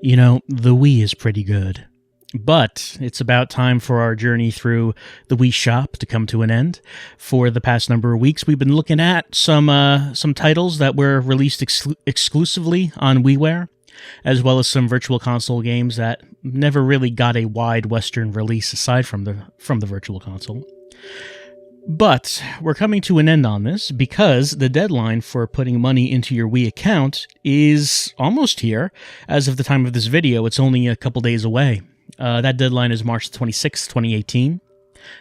You know, the Wii is pretty good. But it's about time for our journey through the Wii Shop to come to an end. For the past number of weeks, we've been looking at some titles that were released exclusively on WiiWare, as well as some virtual console games that never really got a wide Western release aside from the virtual console. But we're coming to an end on this because the deadline for putting money into your Wii account is almost here. As of the time of this video, it's only a couple days away. That deadline is March 26, 2018.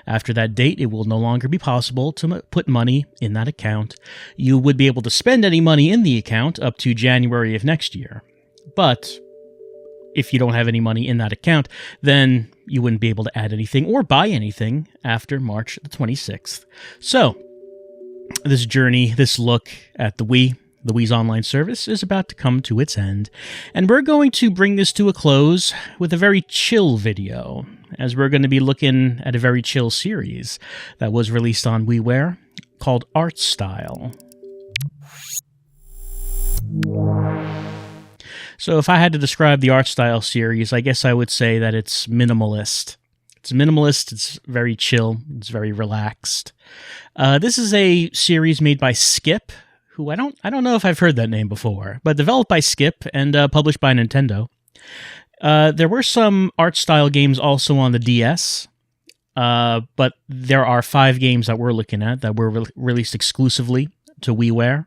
After that date, it will no longer be possible to put money in that account. You would be able to spend any money in the account up to January of next year. But if you don't have any money in that account, then you wouldn't be able to add anything or buy anything after March the 26th. So, this journey, this look at the Wii's online service, is about to come to its end, and we're going to bring this to a close with a very chill video, as we're going to be looking at a very chill series that was released on WiiWare called Art Style. So if I had to describe the Art Style series, I guess I would say that it's minimalist. It's minimalist, it's very chill, it's very relaxed. This is a series made by Skip, who I don't know if I've heard that name before, but developed by Skip and published by Nintendo. There were some art style games also on the DS, but there are 5 games that we're looking at that were released exclusively to WiiWare.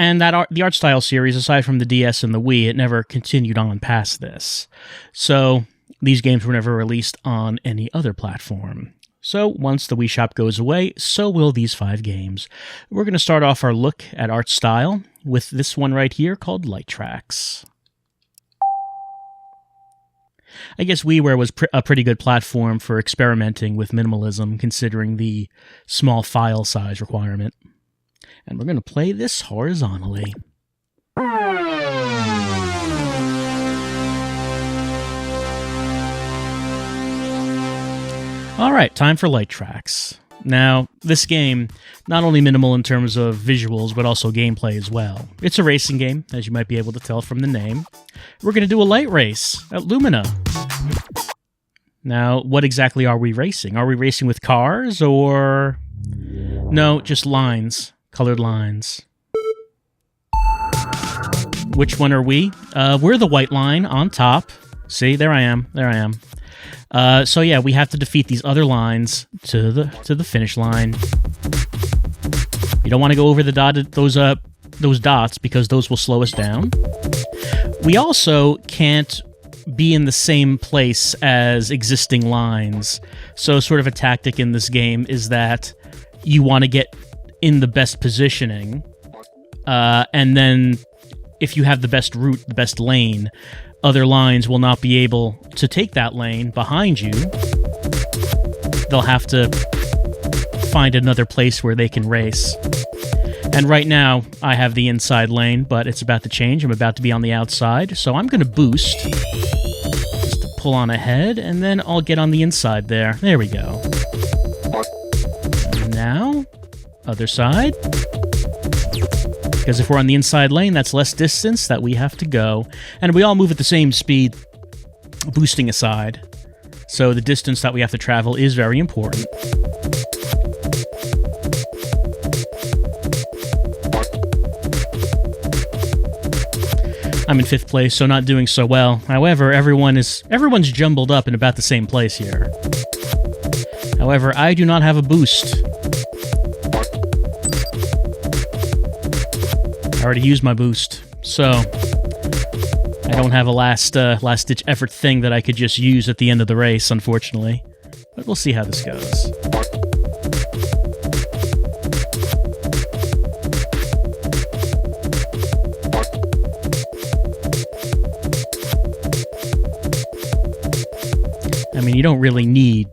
And the art style series, aside from the DS and the Wii, it never continued on past this. So these games were never released on any other platform. So once the Wii Shop goes away, so will these 5 games. We're going to start off our look at art style with this one right here called Light Trax. I guess WiiWare was a pretty good platform for experimenting with minimalism, considering the small file size requirement. And we're going to play this horizontally. Alright, time for Light Trax. Now, this game, not only minimal in terms of visuals, but also gameplay as well. It's a racing game, as you might be able to tell from the name. We're going to do a light race at Lumina. Now, what exactly are we racing? Are we racing with cars, or... No, just lines. Colored lines. Which one are we? We're the white line on top. See, there I am. So yeah, we have to defeat these other lines to the finish line. You don't want to go over those dots because those will slow us down. We also can't be in the same place as existing lines. So sort of a tactic in this game is that you want to get in the best positioning, and then if you have the best route, the best lane, other lines will not be able to take that lane behind you. They'll have to find another place where they can race. And right now, I have the inside lane, but it's about to change. I'm about to be on the outside, so I'm going to boost, just to pull on ahead, and then I'll get on the inside there. There we go. And now, other side. Because if we're on the inside lane, that's less distance that we have to go. And we all move at the same speed, boosting aside. So the distance that we have to travel is very important. I'm in 5th place, so not doing so well. However, everyone's jumbled up in about the same place here. However, I do not have a boost. I already used my boost, so I don't have a last-ditch effort thing that I could just use at the end of the race, unfortunately. But we'll see how this goes. I mean, you don't really need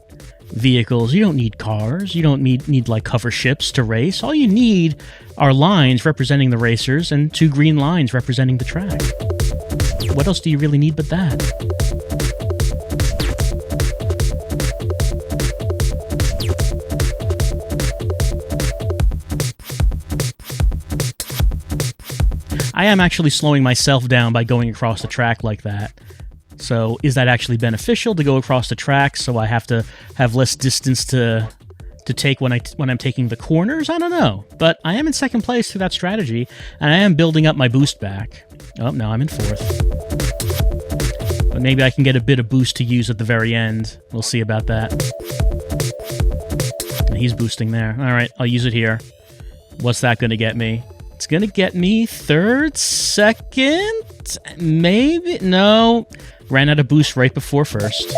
vehicles, you don't need cars, you don't need like hover ships to race. All you need are lines representing the racers and 2 green lines representing the track. What else do you really need but that? I am actually slowing myself down by going across the track like that. So is that actually beneficial to go across the track so I have to have less distance to take when I'm taking the corners? I don't know. But I am in second place through that strategy, and I am building up my boost back. Oh, now I'm in fourth. But maybe I can get a bit of boost to use at the very end. We'll see about that. And he's boosting there. All right, I'll use it here. What's that going to get me? It's going to get me third, second, maybe? No. Ran out of boost right before first.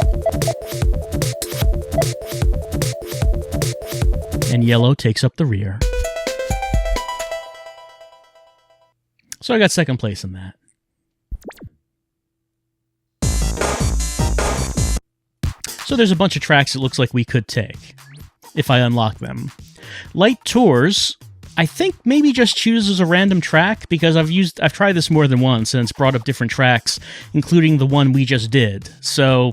And yellow takes up the rear. So I got second place in that. So there's a bunch of tracks it looks like we could take, if I unlock them. Light Tours, I think maybe just chooses a random track, because I've tried this more than once, and it's brought up different tracks, including the one we just did. So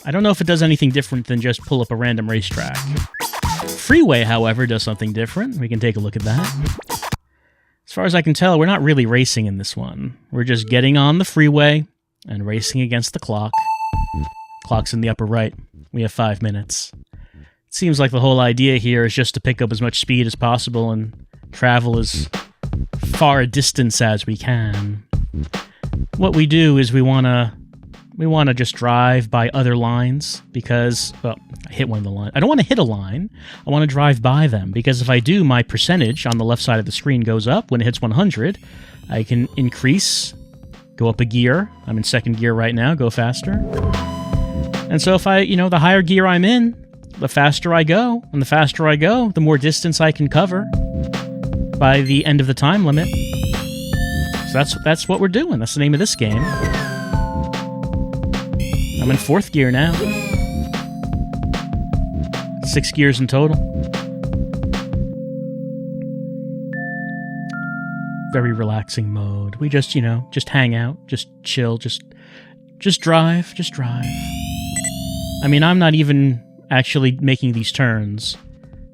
I don't know if it does anything different than just pull up a random racetrack. Freeway, however, does something different. We can take a look at that. As far as I can tell, we're not really racing in this one. We're just getting on the freeway and racing against the clock. Clock's in the upper right. We have 5 minutes. It seems like the whole idea here is just to pick up as much speed as possible and travel as far a distance as we can. What we do is we want to just drive by other lines because, well, I hit one of the lines. I don't want to hit a line. I want to drive by them because if I do, my percentage on the left side of the screen goes up. When it hits 100, I can increase, go up a gear. I'm in second gear right now, go faster. And so if the higher gear I'm in, the faster I go. And the faster I go, the more distance I can cover by the end of the time limit. So that's what we're doing. That's the name of this game. I'm in fourth gear now. 6 gears in total. Very relaxing mode. We just hang out, just chill, just drive, I mean, I'm not even actually making these turns.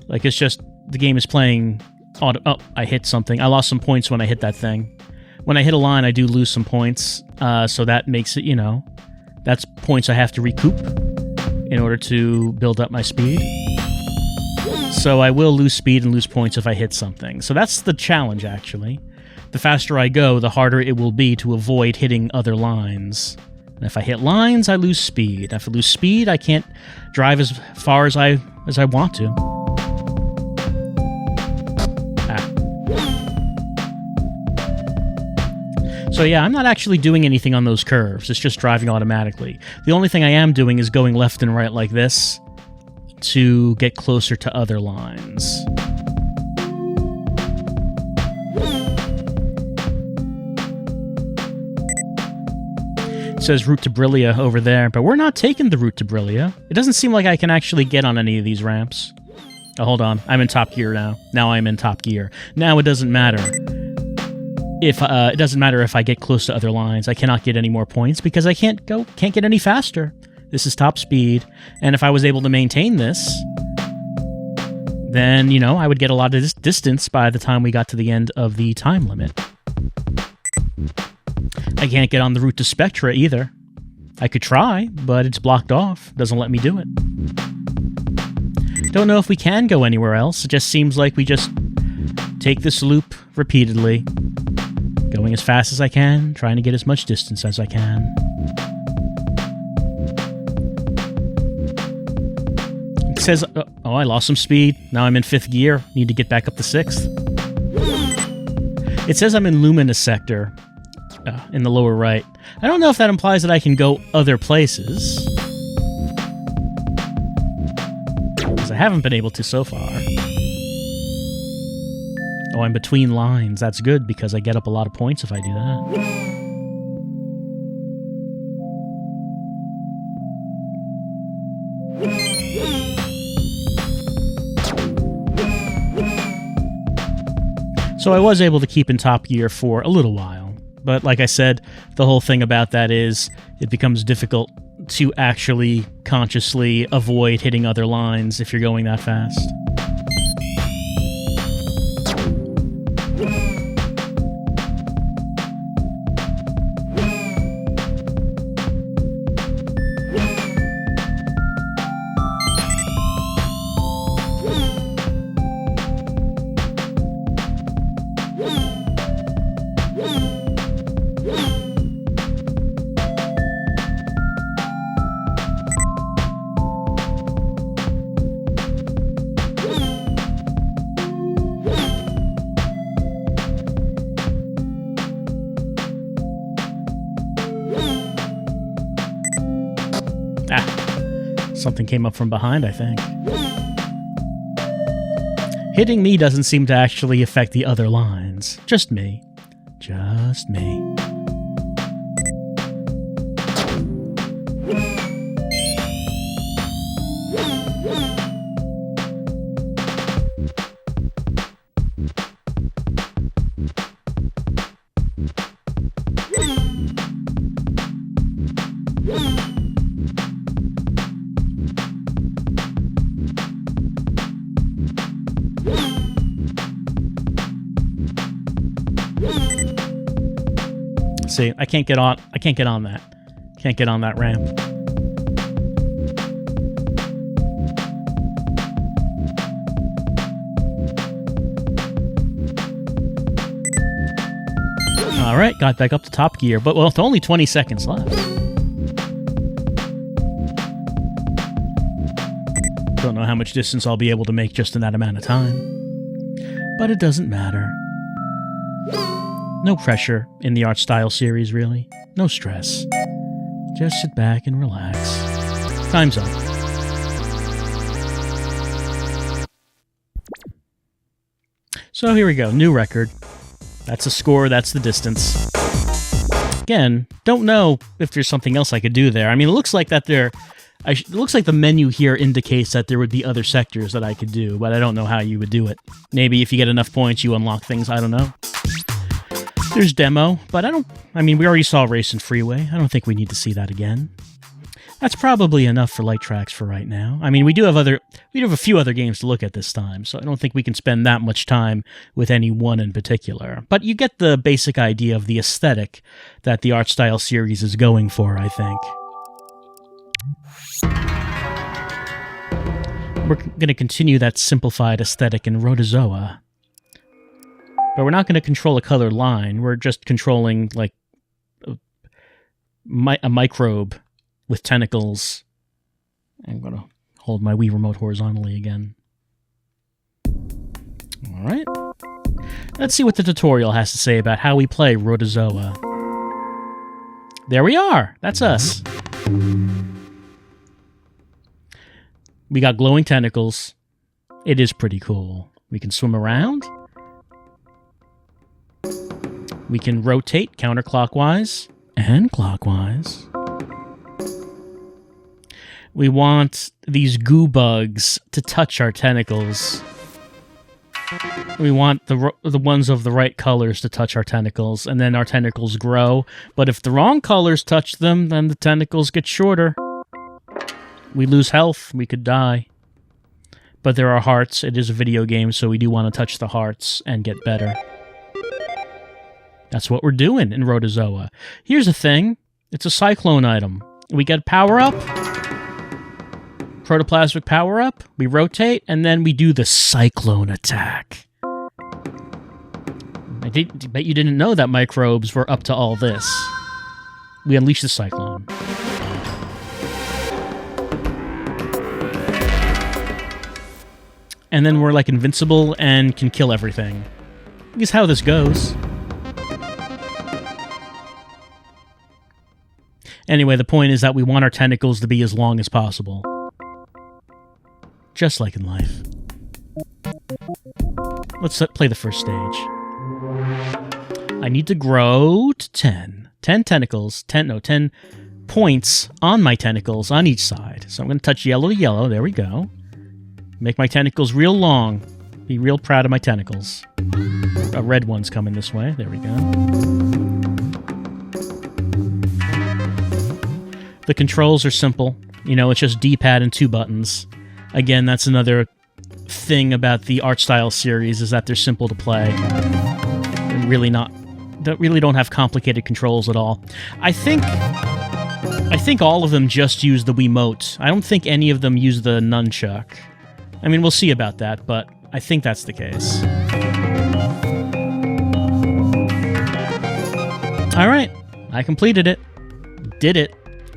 Like, it's just, the game is playing auto. Oh, I hit something. I lost some points when I hit that thing. When I hit a line, I do lose some points, so that makes it, that's points I have to recoup in order to build up my speed. So I will lose speed and lose points if I hit something. So that's the challenge, actually. The faster I go, the harder it will be to avoid hitting other lines. And if I hit lines, I lose speed. If I lose speed, I can't drive as far as I want to. So yeah, I'm not actually doing anything on those curves. It's just driving automatically. The only thing I am doing is going left and right like this to get closer to other lines. It says Route to Brillia over there, but we're not taking the Route to Brillia. It doesn't seem like I can actually get on any of these ramps. Oh, hold on. I'm in top gear now. Now I'm in top gear. Now it doesn't matter. It doesn't matter if I get close to other lines. I cannot get any more points because I can't get any faster. This is top speed, and if I was able to maintain this, then, I would get a lot of distance by the time we got to the end of the time limit. I can't get on the route to Spectra either. I could try, but it's blocked off. Doesn't let me do it. Don't know if we can go anywhere else. It just seems like we just take this loop repeatedly, going as fast as I can, trying to get as much distance as I can. It says, oh, I lost some speed. Now I'm in 5th gear. Need to get back up to 6th. It says I'm in Luminous Sector in the lower right. I don't know if that implies that I can go other places, because I haven't been able to so far. Oh, I'm between lines. That's good, because I get up a lot of points if I do that. So I was able to keep in top gear for a little while. But like I said, the whole thing about that is it becomes difficult to actually consciously avoid hitting other lines if you're going that fast. Something came up from behind, I think. Hitting me doesn't seem to actually affect the other lines. Just me. Just me. See, I can't get on that. Can't get on that ramp. All right, got back up to top gear, but with only 20 seconds left. Don't know how much distance I'll be able to make just in that amount of time. But it doesn't matter. No pressure in the art style series, really. No stress. Just sit back and relax. Time's up. So here we go, new record. That's the score, that's the distance. Again, don't know if there's something else I could do there. I mean, it looks like that it looks like the menu here indicates that there would be other sectors that I could do, but I don't know how you would do it. Maybe if you get enough points, you unlock things, I don't know. There's demo, but I mean, we already saw Race and Freeway. I don't think we need to see that again. That's probably enough for Light Trax for right now. I mean, we do have a few other games to look at this time, so I don't think we can spend that much time with any one in particular. But you get the basic idea of the aesthetic that the art style series is going for, I think. We're going to continue that simplified aesthetic in Rotozoa. But we're not going to control a color line. We're just controlling, like, a microbe with tentacles. I'm going to hold my Wii remote horizontally again. All right. Let's see what the tutorial has to say about how we play Rotozoa. There we are. That's us. We got glowing tentacles. It is pretty cool. We can swim around. We can rotate counterclockwise and clockwise. We want these goo bugs to touch our tentacles. We want the ones of the right colors to touch our tentacles, and then our tentacles grow. But if the wrong colors touch them, then the tentacles get shorter. We lose health. We could die. But there are hearts. It is a video game, so we do want to touch the hearts and get better. That's what we're doing in Rotozoa. Here's the thing. It's a cyclone item. We get power-up. Protoplasmic power-up. We rotate, and then we do the cyclone attack. I bet you didn't know that microbes were up to all this. We unleash the cyclone. And then we're like invincible and can kill everything. I guess how this goes. Anyway, the point is that we want our tentacles to be as long as possible. Just like in life. Let's play the first stage. I need to grow to 10. 10 tentacles. 10 points on my tentacles on each side. So I'm going to touch yellow to yellow. There we go. Make my tentacles real long. Be real proud of my tentacles. A red one's coming this way. There we go. The controls are simple. You know, it's just D-pad and 2 buttons. Again, that's another thing about the art style series, is that they're simple to play. And really don't have complicated controls at all. I think all of them just use the Wiimote. I don't think any of them use the nunchuck. I mean, we'll see about that, but I think that's the case. All right, I completed it. Did it.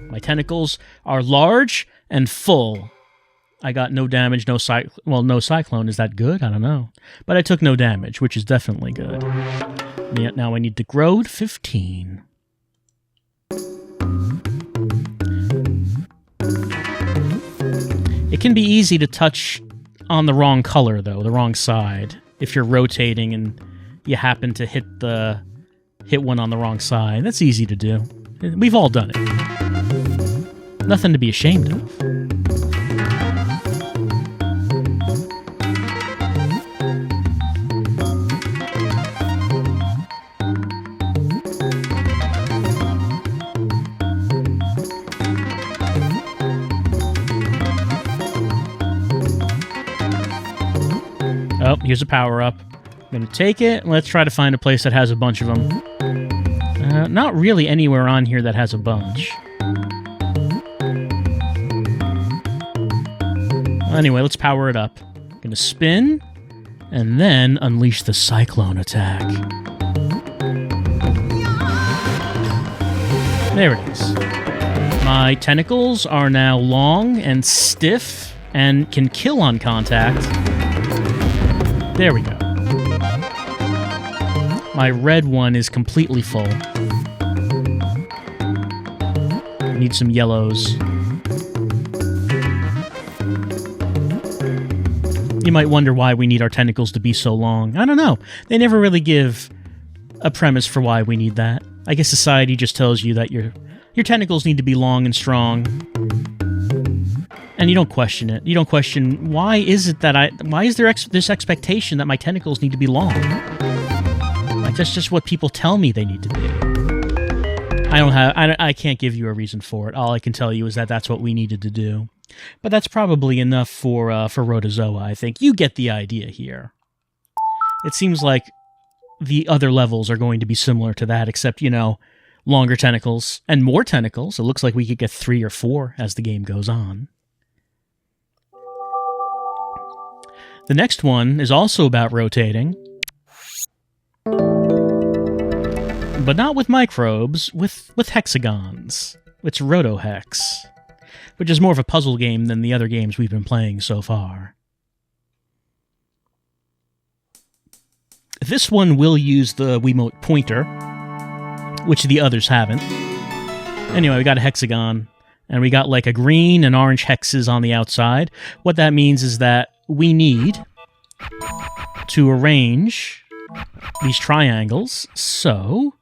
My tentacles are large and full. I got no damage, no cyclone. Is that good? I don't know. But I took no damage, which is definitely good. Now I need to grow to 15. It can be easy to touch on the wrong color, though, the wrong side. If you're rotating and you happen to hit one on the wrong side, that's easy to do. We've all done it. Nothing to be ashamed of. Oh, here's a power-up. I'm going to take it. Let's try to find a place that has a bunch of them. Not really anywhere on here that has a bunch. Anyway, let's power it up. I'm going to spin, and then unleash the Cyclone attack. There it is. My tentacles are now long and stiff and can kill on contact. There we go. My red one is completely full. I need some yellows. You might wonder why we need our tentacles to be so long. I don't know. They never really give a premise for why we need that. I guess society just tells you that your tentacles need to be long and strong. And you don't question it. You don't question, why is there this expectation that my tentacles need to be long? Like, that's just what people tell me they need to be. I can't give you a reason for it. All I can tell you is that that's what we needed to do. But that's probably enough for Rotozoa, I think. You get the idea here. It seems like the other levels are going to be similar to that, except, longer tentacles and more tentacles. It looks like we could get 3 or 4 as the game goes on. The next one is also about rotating, but not with microbes, with hexagons. It's Rotohex, which is more of a puzzle game than the other games we've been playing so far. This one will use the Wiimote pointer, which the others haven't. Anyway, we got a hexagon, and we got like a green and orange hexes on the outside. What that means is that we need to arrange these triangles so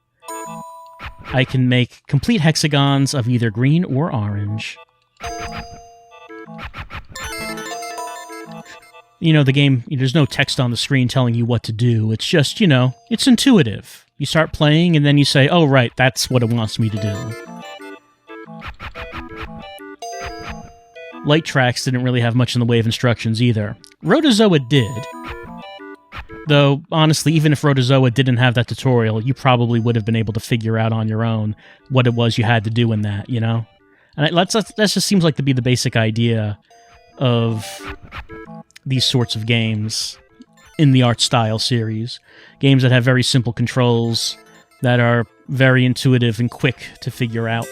I can make complete hexagons of either green or orange. The game, there's no text on the screen telling you what to do. It's just, it's intuitive. You start playing and then you say, oh, right, that's what it wants me to do. Light Trax didn't really have much in the way of instructions either. Rotozoa did. Though, honestly, even if Rotozoa didn't have that tutorial, you probably would have been able to figure out on your own what it was you had to do in that, And that just seems like to be the basic idea of these sorts of games in the art style series. Games that have very simple controls that are very intuitive and quick to figure out.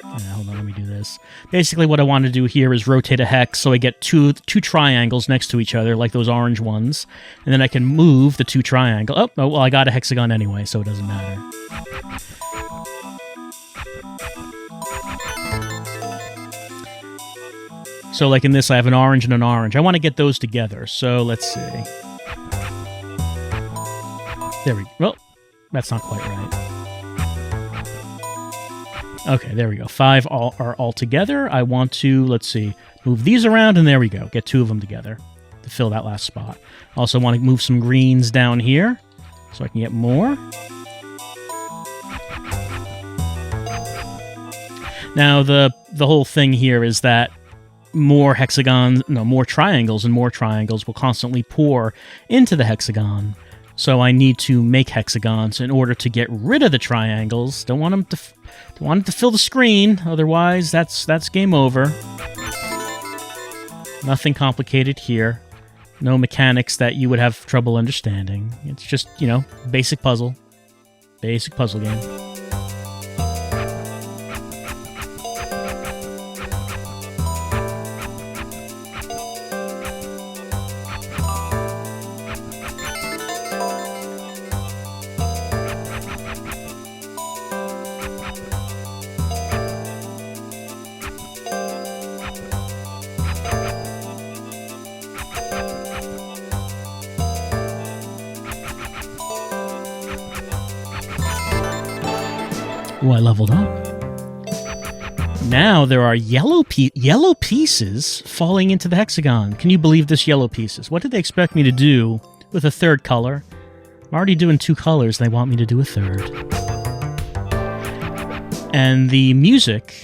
Hold on, let me do this. Basically, what I want to do here is rotate a hex so I get two triangles next to each other, like those orange ones, and then I can move the 2 triangles. Oh, well, I got a hexagon anyway, so it doesn't matter. So, like in this, I have an orange and an orange. I want to get those together, so let's see. There we go. Well, that's not quite right. Okay, there we go. 5 are all together. I want to, let's see, move these around, and there we go. Get 2 of them together to fill that last spot. Also want to move some greens down here so I can get more. Now, the whole thing here is that more triangles and more triangles will constantly pour into the hexagon. So I need to make hexagons in order to get rid of the triangles. Don't want them to fill the screen, otherwise that's game over. Nothing complicated here. No mechanics that you would have trouble understanding. It's just, basic puzzle. Basic puzzle game. Oh, I leveled up. Now there are yellow pieces falling into the hexagon. Can you believe this? Yellow pieces. What did they expect me to do with a third color? I'm already doing 2 colors, and they want me to do a third. And the music,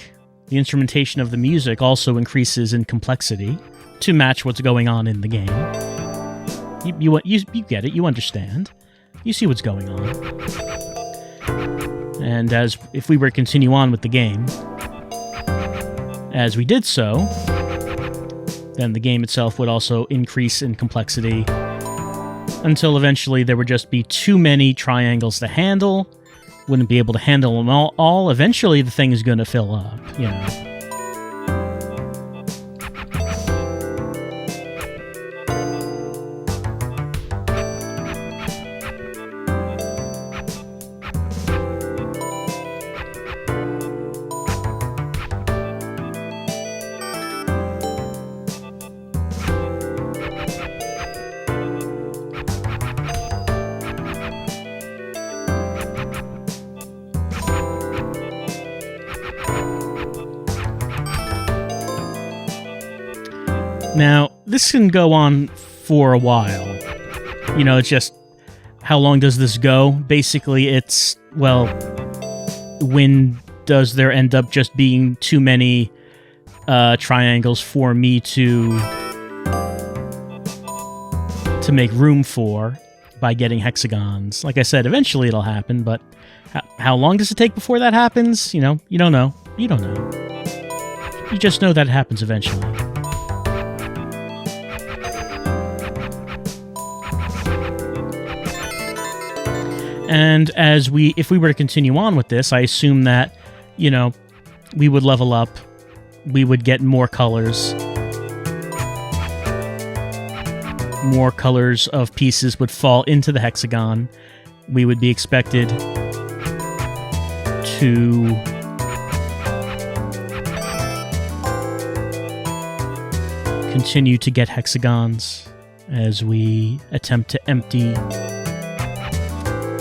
the instrumentation of the music also increases in complexity to match what's going on in the game. You get it. You understand. You see what's going on. And if we were to continue on with the game, as we did so, then the game itself would also increase in complexity until eventually there would just be too many triangles to handle. Wouldn't be able to handle them all. Eventually the thing is going to fill up, you know. Now, this can go on for a while. You know, it's just, how long does this go? Basically, it's, well, when does there end up just being too many triangles for me to make room for by getting hexagons? Like I said, eventually it'll happen, but how long does it take before that happens? You know, you don't know. You don't know. You just know that it happens eventually. And if we were to continue on with this, I assume that, you know, we would level up, we would get more colors of pieces would fall into the hexagon. We would be expected to continue to get hexagons as we attempt to empty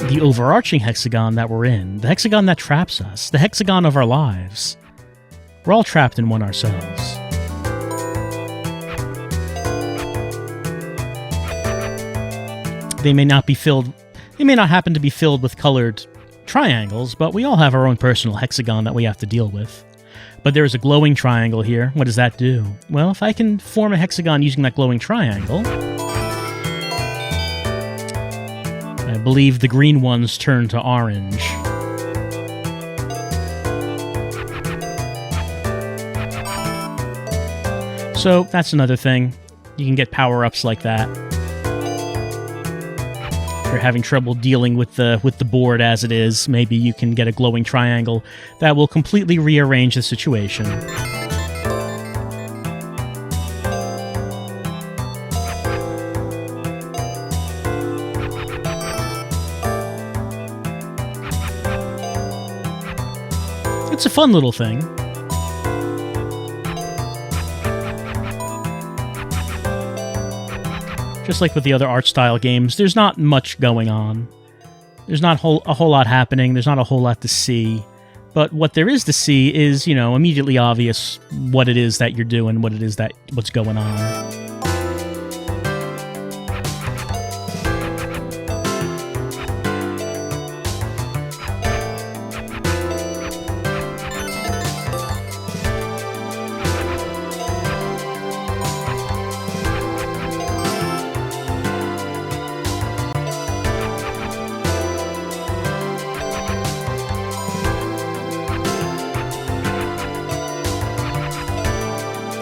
the overarching hexagon that we're in, the hexagon that traps us, the hexagon of our lives. We're all trapped in one ourselves. They may not happen to be filled with colored triangles, but we all have our own personal hexagon that we have to deal with. But there's a glowing triangle here. What does that do? Well, if I can form a hexagon using that glowing triangle, I believe the green ones turn to orange. So that's another thing. You can get power-ups like that. If you're having trouble dealing with the board as it is, maybe you can get a glowing triangle that will completely rearrange the situation. It's a fun little thing. Just like with the other art style games, there's not much going on. There's not a whole lot happening. There's not a whole lot to see. But what there is to see is, you know, immediately obvious what it is that you're doing, what's going on.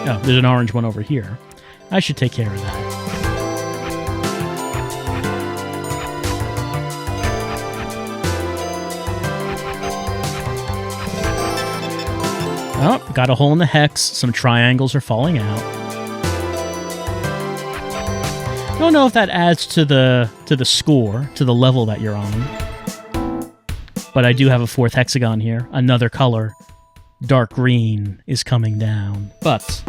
Oh, there's an orange one over here. I should take care of that. Oh, got a hole in the hex. Some triangles are falling out. Don't know if that adds to the score, to the level that you're on. But I do have a 4th hexagon here. Another color. Dark green is coming down. But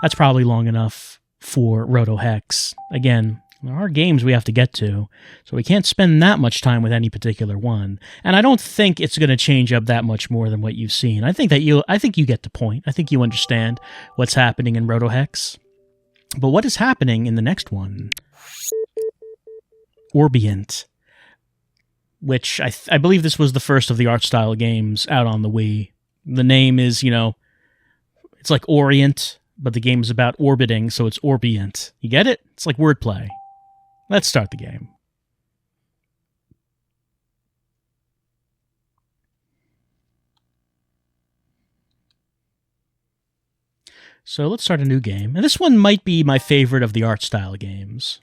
that's probably long enough for Rotohex. Again, There are games we have to get to, so we can't spend that much time with any particular one. And I don't think it's going to change up that much more than what you've seen. I think you get the point. I think you understand what's happening in Rotohex. But what is happening in the next one? Orbient, which I believe this was the first of the art style games out on the Wii. The name is, it's like Orient, but the game is about orbiting, so it's Orbient. You get it? It's like wordplay. Let's start the game. So let's start a new game. And this one might be my favorite of the art style games.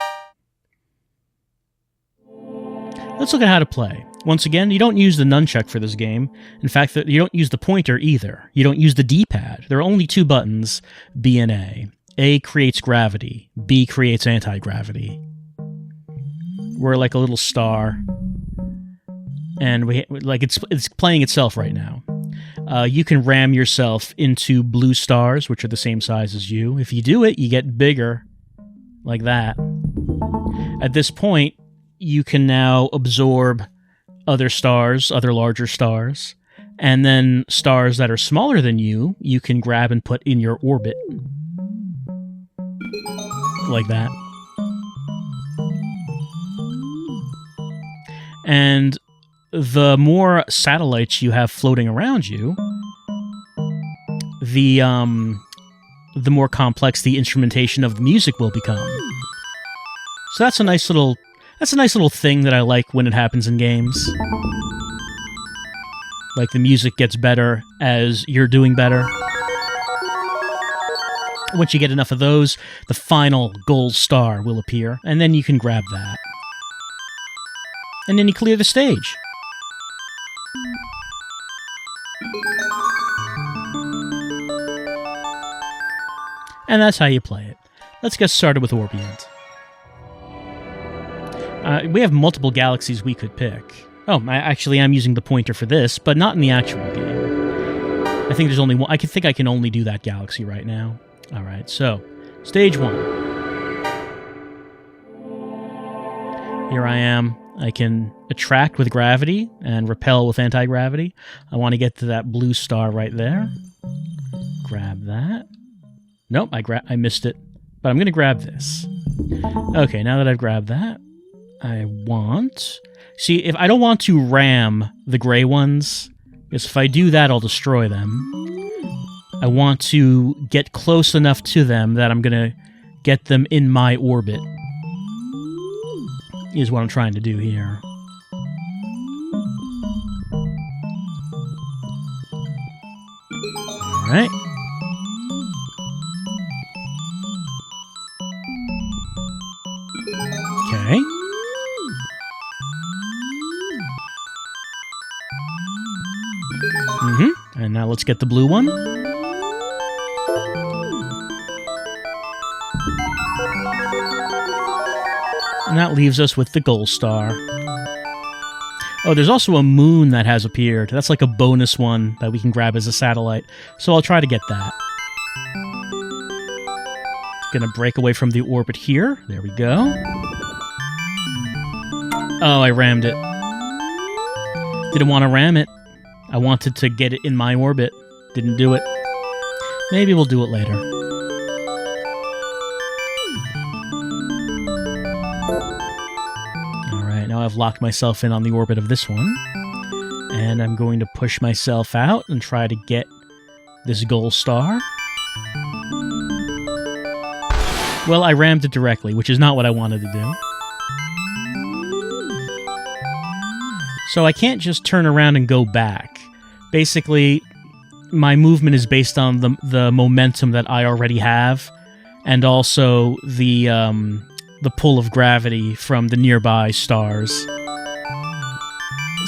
Let's look at how to play. Once again, you don't use the nunchuck for this game. In fact, you don't use the pointer either. You don't use the D-pad. There are only two buttons, B and A. A creates gravity. B creates anti-gravity. We're like a little star. And it's playing itself right now. You can ram yourself into blue stars, which are the same size as you. If you do it, you get bigger, like that. At this point, you can now absorb other stars, other larger stars, and then stars that are smaller than you can grab and put in your orbit. Like that. And the more satellites you have floating around you, the more complex the instrumentation of the music will become. So that's a nice little thing that I like when it happens in games. Like the music gets better as you're doing better. Once you get enough of those, the final gold star will appear, and then you can grab that. And then you clear the stage. And that's how you play it. Let's get started with Orbient. We have multiple galaxies we could pick. Oh, I'm using the pointer for this, but not in the actual game. I think there's only one. I think I can only do that galaxy right now. All right, so stage 1. Here I am. I can attract with gravity and repel with anti-gravity. I want to get to that blue star right there. Grab that. Nope, I missed it. But I'm going to grab this. Okay, now that I've grabbed that, I want... See, if I don't want to ram the gray ones, because if I do that, I'll destroy them. I want to get close enough to them that I'm going to get them in my orbit. Is what I'm trying to do here. Alright. Okay. And now let's get the blue one. And that leaves us with the gold star. Oh, there's also a moon that has appeared. That's like a bonus one that we can grab as a satellite. So I'll try to get that. Gonna break away from the orbit here. There we go. Oh, I rammed it. Didn't want to ram it. I wanted to get it in my orbit. Didn't do it. Maybe we'll do it later. Alright, now I've locked myself in on the orbit of this one. And I'm going to push myself out and try to get this gold star. Well, I rammed it directly, which is not what I wanted to do. So I can't just turn around and go back. Basically, my movement is based on the momentum that I already have, and also the pull of gravity from the nearby stars.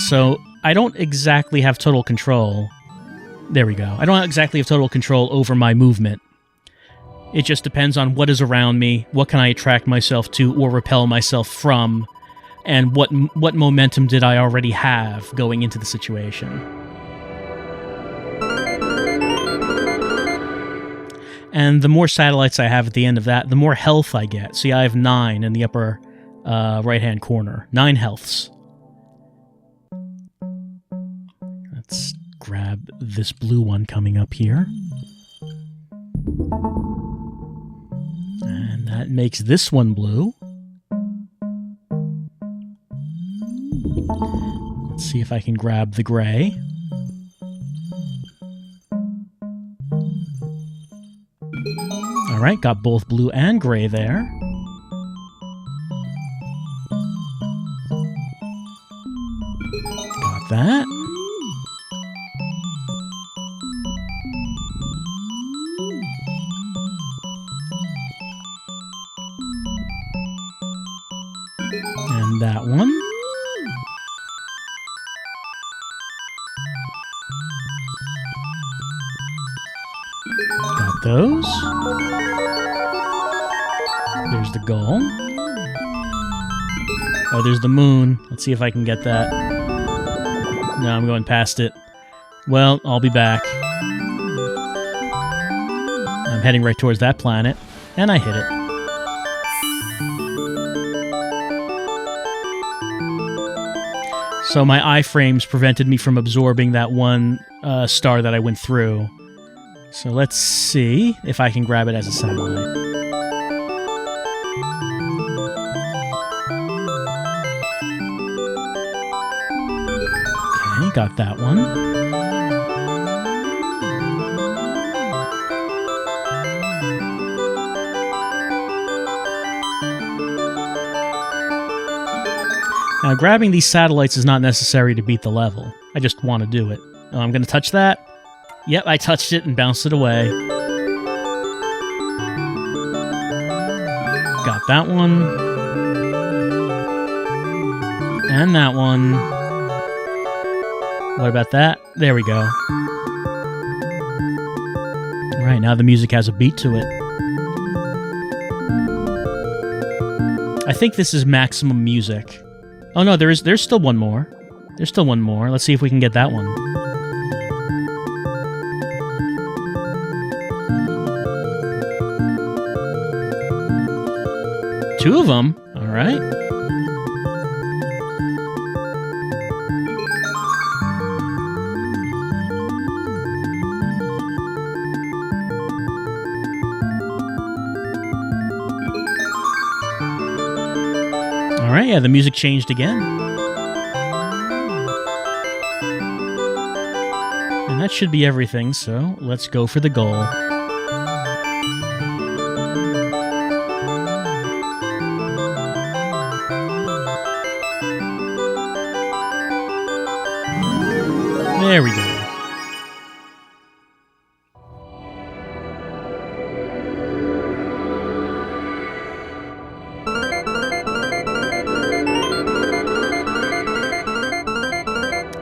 So I don't exactly have total control. There we go. I don't exactly have total control over my movement. It just depends on what is around me, what can I attract myself to or repel myself from, and what momentum did I already have going into the situation. And the more satellites I have at the end of that, the more health I get. See, I have 9 in the upper right-hand corner. 9 healths. Let's grab this blue one coming up here. And that makes this one blue. Let's see if I can grab the gray. Alright, got both blue and gray there. Got that. And that one. Got those. There's the goal. Oh, there's the moon. Let's see if I can get that. No, I'm going past it. Well, I'll be back. I'm heading right towards that planet, and I hit it. So my iframes prevented me from absorbing that one star that I went through. So let's see if I can grab it as a satellite. Okay, got that one. Now, grabbing these satellites is not necessary to beat the level. I just want to do it. Oh, I'm going to touch that. Yep, I touched it and bounced it away. Got that one. And that one. What about that? There we go. Alright, now the music has a beat to it. I think this is maximum music. Oh no, there's still one more. There's still one more. Let's see if we can get that one. Two of them? Alright. Alright, yeah, the music changed again. And that should be everything, so let's go for the goal. There we go.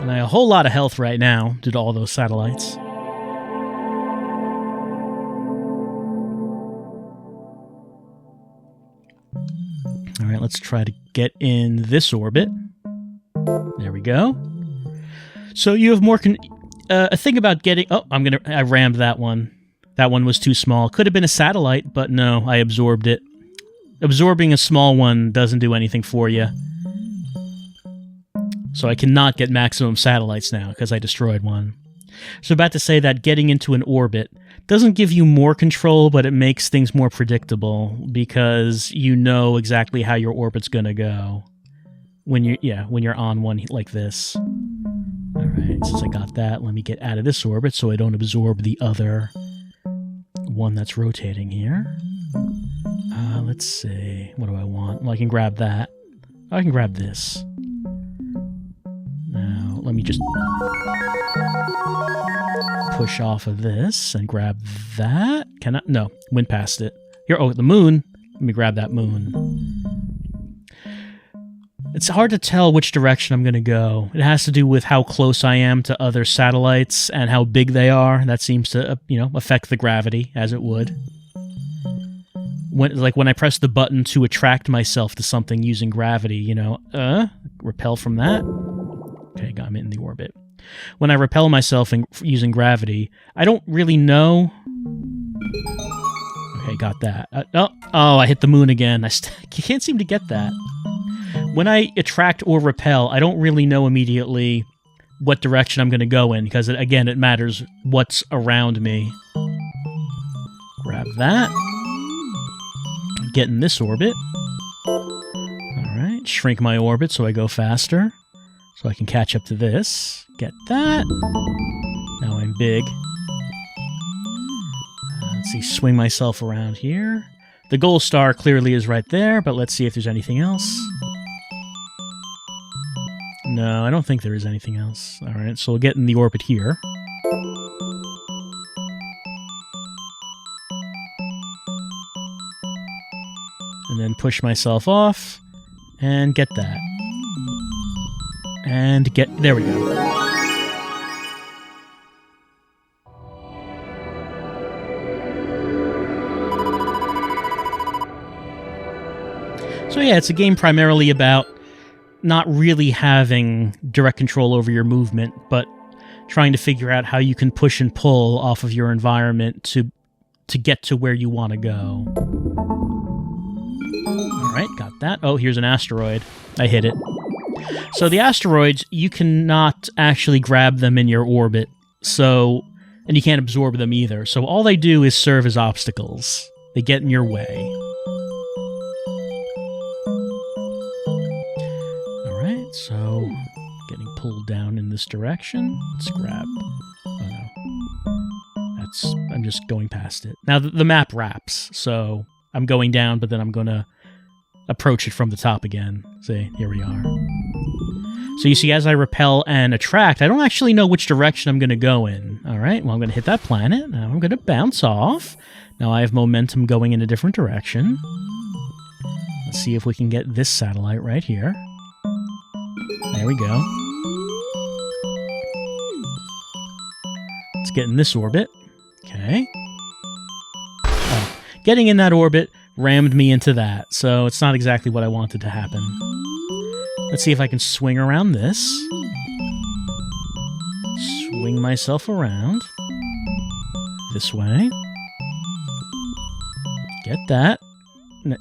And I have a whole lot of health right now due to all those satellites. Alright, let's try to get in this orbit. There we go. So you have more a thing about getting... Oh, I rammed that one. That one was too small. Could have been a satellite, but no, I absorbed it. Absorbing a small one doesn't do anything for you. So I cannot get maximum satellites now, because I destroyed one. So about to say that getting into an orbit doesn't give you more control, but it makes things more predictable, because you know exactly how your orbit's gonna go. When you're on one like this. Alright, since I got that, let me get out of this orbit so I don't absorb the other one that's rotating here. Let's see. What do I want? Well, I can grab that. I can grab this. Now, let me just push off of this and grab that. Can I? No, went past it. Here, oh, the moon. Let me grab that moon. It's hard to tell which direction I'm going to go. It has to do with how close I am to other satellites and how big they are. That seems to, affect the gravity, as it would. When I press the button to attract myself to something using gravity, repel from that. Okay, got me in the orbit. When I repel myself using gravity, I don't really know got that. Oh, I hit the moon again. I can't seem to get that. When I attract or repel, I don't really know immediately what direction I'm going to go in, because, again, it matters what's around me. Grab that. Get in this orbit. Alright, shrink my orbit so I go faster. So I can catch up to this. Get that. Now I'm big. Let's see, swing myself around here. The gold star clearly is right there, but let's see if there's anything else. No, I don't think there is anything else. Alright, so we'll get in the orbit here. And then push myself off, and get that. And there we go. So yeah, it's a game primarily about not really having direct control over your movement, but trying to figure out how you can push and pull off of your environment to get to where you want to go. Alright, got that. Oh, here's an asteroid. I hit it. So the asteroids, you cannot actually grab them in your orbit, and you can't absorb them either. So all they do is serve as obstacles. They get in your way. Alright, so getting pulled down in this direction. Let's grab... Oh no. I'm just going past it. Now the map wraps, so I'm going down, but then I'm going to approach it from the top again. See, here we are. So you see, as I repel and attract, I don't actually know which direction I'm going to go in. All right, well, I'm going to hit that planet. Now I'm going to bounce off. Now I have momentum going in a different direction. Let's see if we can get this satellite right here. There we go. Let's get in this orbit. Okay. Oh, getting in that orbit rammed me into that, so it's not exactly what I wanted to happen. Let's see if I can swing around this. Swing myself around. This way. Get that.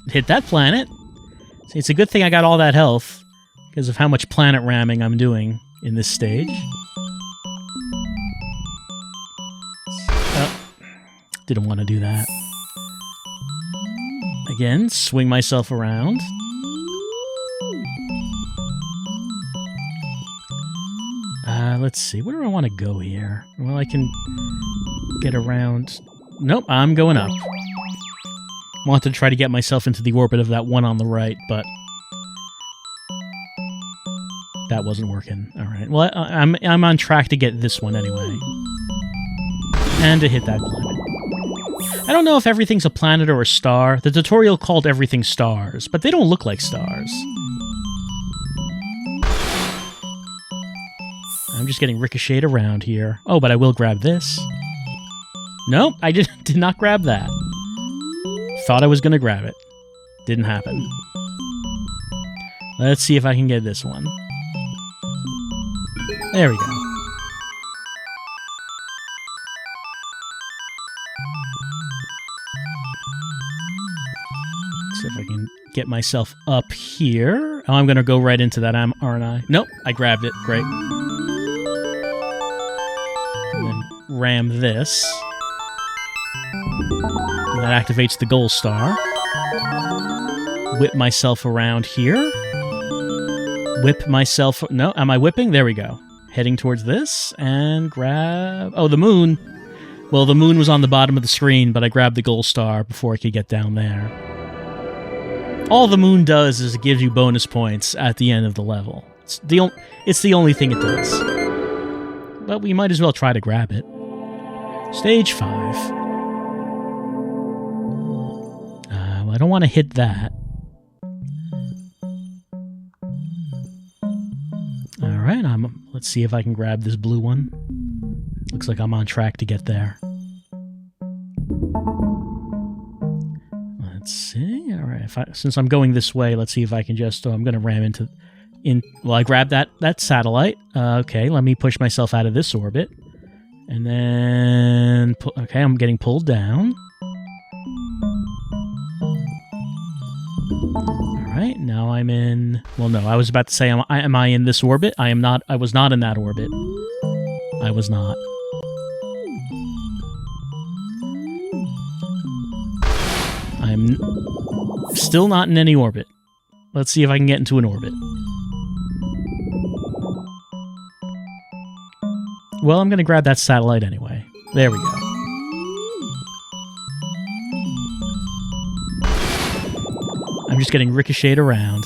Hit that planet. See, it's a good thing I got all that health, because of how much planet ramming I'm doing in this stage. Oh, didn't want to do that. Again, swing myself around. Let's see. Where do I want to go here? Well, I can get around... Nope, I'm going up. Wanted to try to get myself into the orbit of that one on the right, but... that wasn't working. Alright, well, I'm on track to get this one anyway. And to hit that planet. I don't know if everything's a planet or a star. The tutorial called everything stars, but they don't look like stars. I'm just getting ricocheted around here. Oh, but I will grab this. Nope, I did not grab that. Thought I was going to grab it. Didn't happen. Let's see if I can get this one. There we go. Let's see if I can get myself up here. Oh, I'm going to go right into that, aren't I? Nope, I grabbed it. Great. And then ram this. And that activates the gold star. Whip myself around here. Whip myself... No, am I whipping? There we go. Heading towards this, and grab... Oh, the moon. Well, the moon was on the bottom of the screen, but I grabbed the gold star before I could get down there. All the moon does is it gives you bonus points at the end of the level. It's the only thing it does. But we might as well try to grab it. Stage 5. Well, I don't want to hit that. Alright, let's see if I can grab this blue one. Looks like I'm on track to get there. Let's see. Alright, since I'm going this way, let's see if I can just... Oh, I'm going to ram into... Well, I grabbed that satellite. Okay, let me push myself out of this orbit. And then... Okay, I'm getting pulled down. Alright, now I'm in... Well, no, I was about to say, am I in this orbit? I am not. I was not in that orbit. I was not. I'm still not in any orbit. Let's see if I can get into an orbit. Well, I'm going to grab that satellite anyway. There we go. I'm just getting ricocheted around.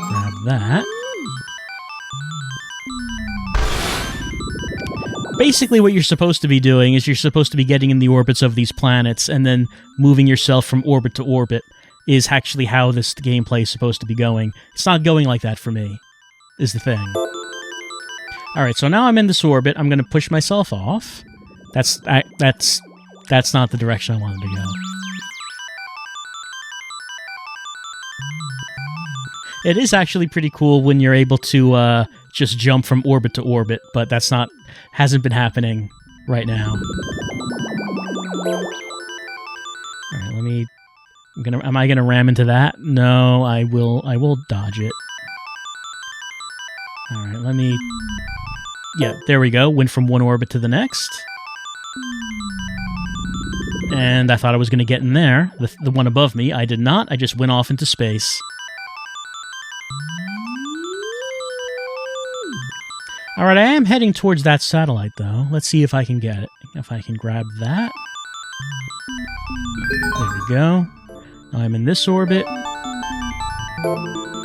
Grab that. Basically what you're supposed to be doing is you're supposed to be getting in the orbits of these planets and then moving yourself from orbit to orbit is actually how this gameplay is supposed to be going. It's not going like that for me, is the thing. Alright, so now I'm in this orbit. I'm going to push myself off. That's not the direction I wanted to go. It is actually pretty cool when you're able to just jump from orbit to orbit, but that's not... hasn't been happening right now. Alright, let me... am I gonna ram into that? No, I will dodge it. Alright, let me... Yeah, there we go. Went from one orbit to the next. And I thought I was gonna get in there. The one above me. I did not. I just went off into space. Alright, I am heading towards that satellite, though. Let's see if I can get it. If I can grab that. There we go. Now I'm in this orbit. Now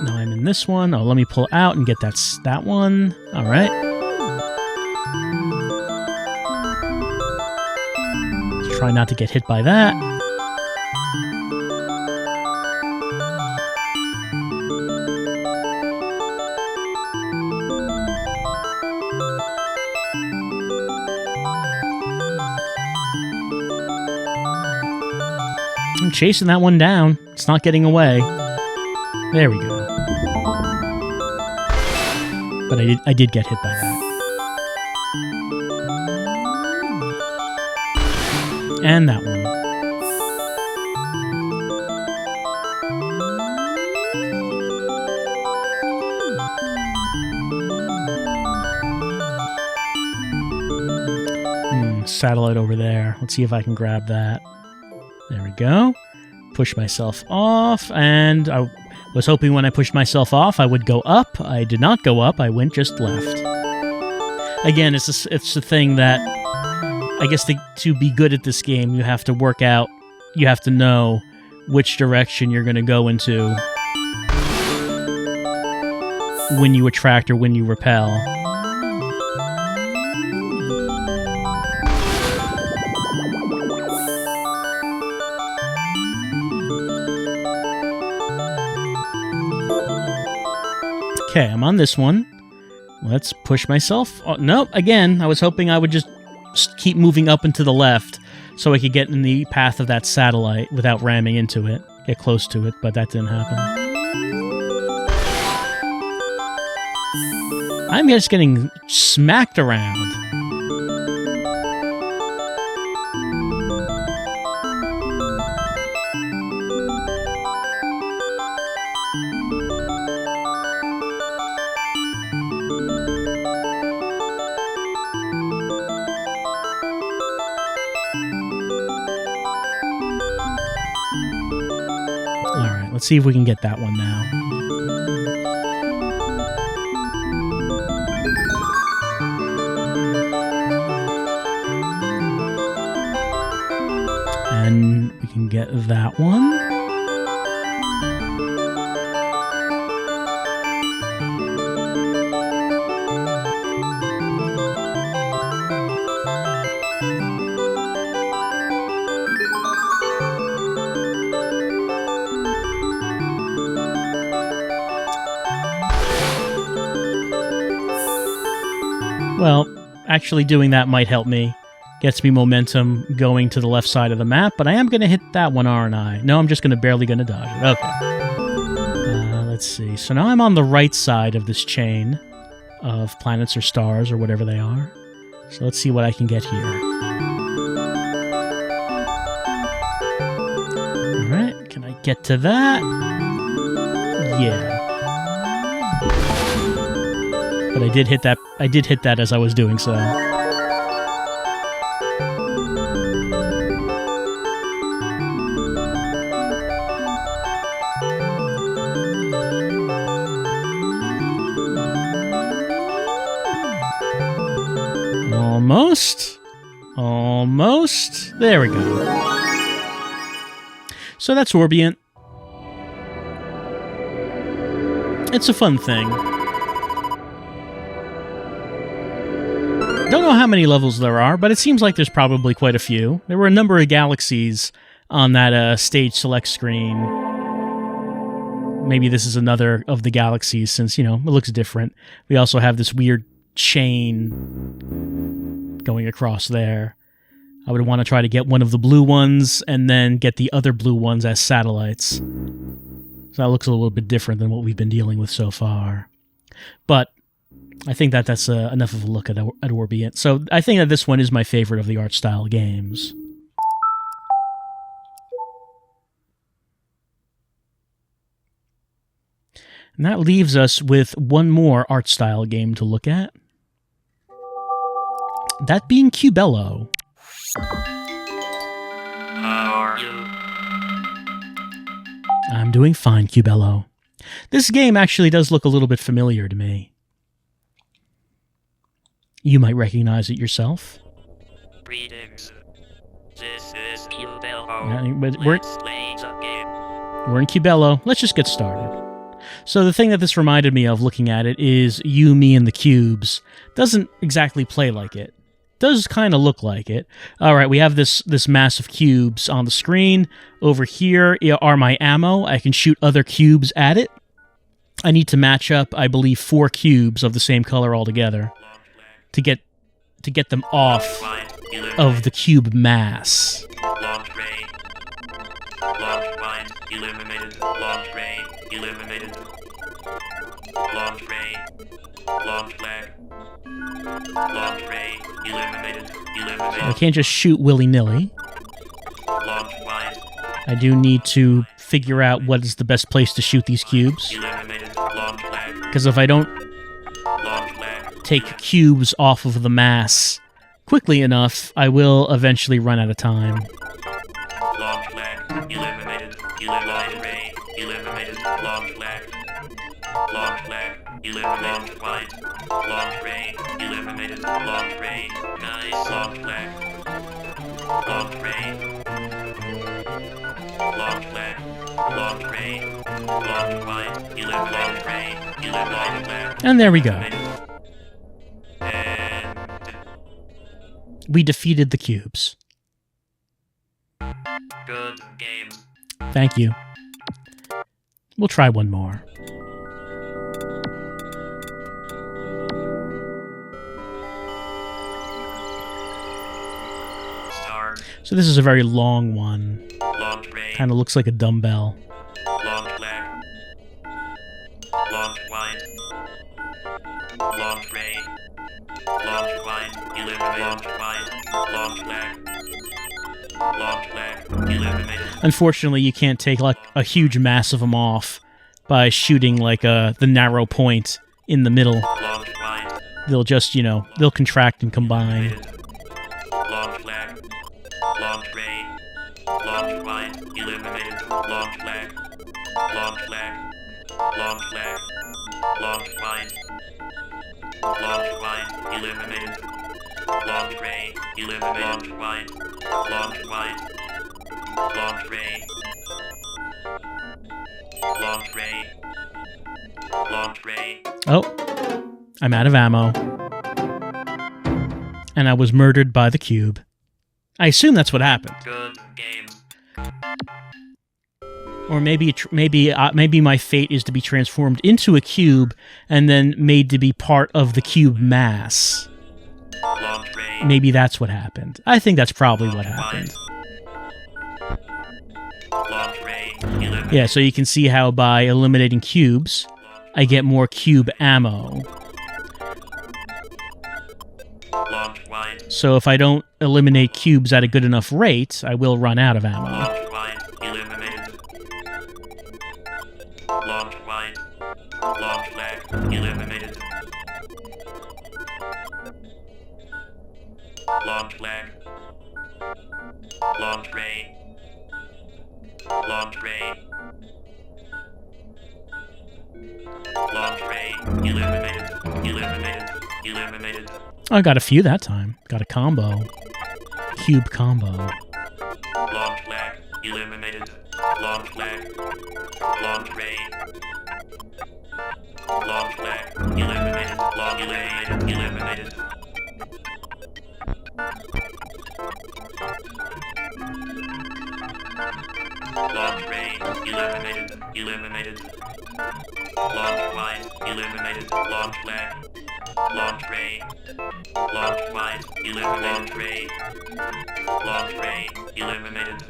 I'm in this one. Oh, let me pull out and get that one. Alright. Let's try not to get hit by that. I'm chasing that one down. It's not getting away. There we go. But I did get hit by that. And that one. Satellite over there. Let's see if I can grab that. There we go. Push myself off, and I was hoping when I pushed myself off I would go up. I did not go up, I went just left. Again, it's a thing that, I guess to be good at this game, you have to work out, you have to know which direction you're going to go into when you attract or when you repel. Okay, I'm on this one. Let's push myself. Oh, nope, again, I was hoping I would just keep moving up and to the left so I could get in the path of that satellite without ramming into it. Get close to it, but that didn't happen. I'm just getting smacked around. Let's see if we can get that one now. And we can get that one. Well, actually doing that might help me. Gets me momentum going to the left side of the map, but I am going to hit that one, aren't I? No, I'm just barely going to dodge it. Okay. let's see. So now I'm on the right side of this chain of planets or stars or whatever they are. So let's see what I can get here. Alright, can I get to that? Yeah. But I did hit that as I was doing so. Almost. Almost. There we go. So that's Orbient. It's a fun thing. Don't know how many levels there are, but it seems like there's probably quite a few. There were a number of galaxies on that stage select screen. Maybe this is another of the galaxies since, you know, it looks different. We also have this weird chain going across there. I would want to try to get one of the blue ones and then get the other blue ones as satellites. So that looks a little bit different than what we've been dealing with so far. But I think that that's enough of a look at Orbient. So I think that this one is my favorite of the art style games. And that leaves us with one more art style game to look at. That being Cubello. How are you? I'm doing fine, Cubello. This game actually does look a little bit familiar to me. You might recognize it yourself. Greetings. This is Cubello. Let's play the game. We're in Cubello. Let's just get started. So the thing that this reminded me of looking at it is You, Me, and the Cubes. Doesn't exactly play like it. Does kind of look like it. Alright, we have this mass of cubes on the screen. Over here are my ammo. I can shoot other cubes at it. I need to match up, I believe, 4 cubes of the same color altogether to get them off of the cube mass. Launch ray. Launch mine. Eliminated. Launch ray. Eliminated. Launch ray. Launch flag. Launch ray. Eliminated. Eliminated. I can't just shoot willy-nilly. Launch wide. I do need to figure out what is the best place to shoot these cubes. Eliminated. Launch flag. Because if I don't Launch flag. take cubes off of the mass quickly enough, I will eventually run out of time. Launch flag. Eliminated. Launch ray. Eliminated. Launch flag. Launch flag. Eliminated. Launch wide. Launch ray. Eliminated. Launch ray. Nice. Launch flag. Launch ray. Launch flag. Launch ray. Launch wide. Eliminated. Ray. Eliminated flag. And there we go. And We defeated the cubes. good game. Thank you. We'll try one more. Start. So this is a very long one. Launch ray. Kind of looks like a dumbbell. Launch flag. Launch wide. Launch ray. Launch wide. Eliminate. Launch wide. Launch flag. Launch flag. Eliminated. Unfortunately, you can't take like a huge mass of them off by shooting like the narrow point in the middle. Launch wide. They'll just, you know, they'll contract and combine. Eliminated. Launch flag. Launch ray. Launch wide. Eliminated. Launch flag. Launch flag. Launch flag. Launch wide. Launch wide. Eliminated. Launch ray. Eliminated. Launch wide. Launch wide. Launch ray. Launch ray. Launch ray. Oh, I'm out of ammo. And I was murdered by the cube. I assume that's what happened. Good game. Or maybe my fate is to be transformed into a cube and then made to be part of the cube mass. Launch ray. Maybe that's what happened. I think that's probably what happened. Launch ray. Eliminated. Yeah, so you can see how by eliminating cubes, I get more cube ammo. Launch wide. So if I don't eliminate cubes at a good enough rate, I will run out of ammo. Launch wide. Eliminated. Launch wide. Launch lag. Eliminated. Launch lag. Launch ray. Launch ray. Launch ray. Eliminated. Eliminated. Eliminated. I got a few that time. Got a combo. Cube combo. Launch lag. Eliminated. Launch lag. Launch ray. Launch lag. Eliminated. Launch eliminated. Eliminated. Launch ray. Eliminated. Eliminated. Launch wide. Eliminated. Launch lag. Launch ray. Launch wide. Eliminated. Ray. Launch ray. Eliminated.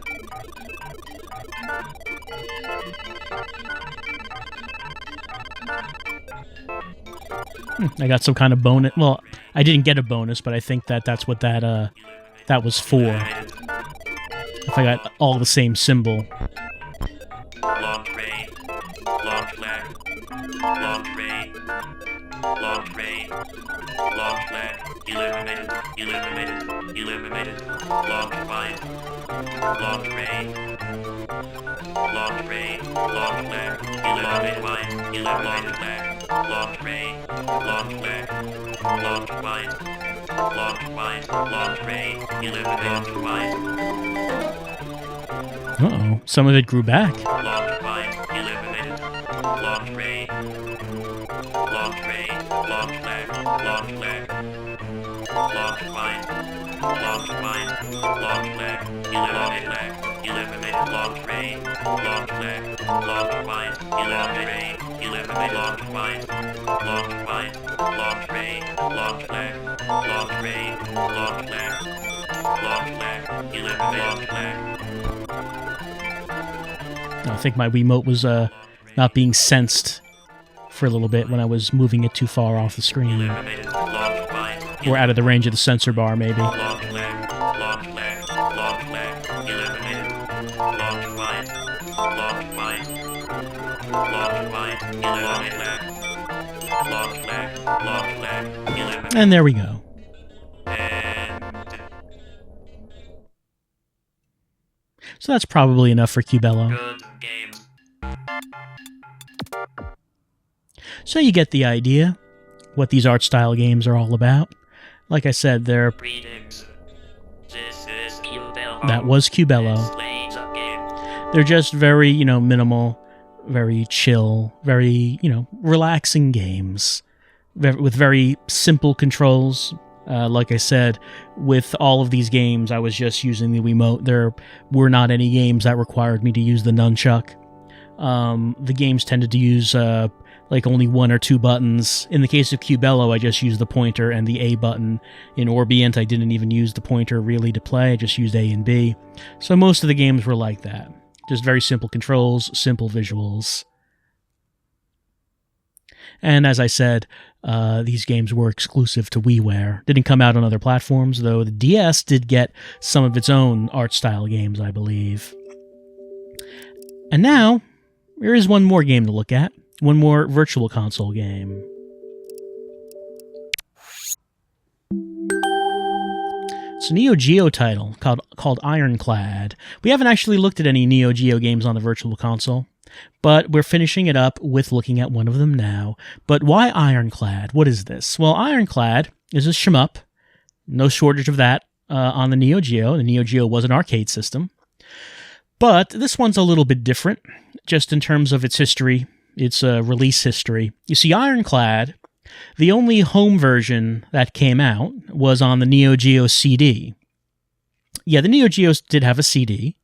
I got some kind of bonus. Well, I didn't get a bonus, but I think that's what that was for. Eliminated. If I got all the same symbol. Launch ray. Launch lag. Launch ray. Launch ray. Launch lag. Eliminated. Eliminated. Eliminated. Launch wide. Launch ray. Launch ray. Launch lag. Eliminated wide. Eliminated lag. Launch ray. Launch lag. Launch wide. Launch wide. Launch ray. Eliminated wide. Uh-oh. Some of it grew back. Launch wide. Eliminated. Launch ray. Launch ray. Launch lag. Launch lag. Launch wide. Launch wide. Launch lag. Eliminated lag. Eliminated launch ray. Launch lag. Launch wide. Eliminated ray. Eliminated launch wide. Launch wide. Launch ray. Launch lag. Launch ray. Launch lag. Launch lag. Eliminated launch lag. I think my Wiimote was not being sensed for a little bit when I was moving it too far off the screen. Eliminated launch wide. Or out of the range of the sensor bar, maybe. Launch lag. Launch lag. Launch lag. Eliminated. Launch wide. Launch wide. Launch wide. Eliminated lag. Launch lag. Launch lag. Eliminated. And there we go. And So that's probably enough for Cubello. good game. So you get the idea, what these art style games are all about. Like I said, Greetings. This is Cubello. that was Cubello. Plays a game. They're just very, minimal, very chill, very, relaxing games with very simple controls. Like I said, with all of these games, I was just using the Wiimote. There were not any games that required me to use the nunchuck. The games tended to use only one or two buttons. In the case of Cubello, I just used the pointer and the A button. In Orbient, I didn't even use the pointer really to play. I just used A and B. So most of the games were like that. Just very simple controls, simple visuals. And as I said, these games were exclusive to WiiWare. Didn't come out on other platforms, though the DS did get some of its own art style games, I believe. And now, there is one more game to look at. One more Virtual Console game. It's a Neo Geo title called Ironclad. We haven't actually looked at any Neo Geo games on the Virtual Console, but we're finishing it up with looking at one of them now. But why Ironclad? What is this? Well, Ironclad is a shmup. No shortage of that on the Neo Geo. The Neo Geo was an arcade system. But this one's a little bit different, just in terms of its history, its release history. You see, Ironclad, the only home version that came out was on the Neo Geo CD. Yeah, the Neo Geos did have a CD.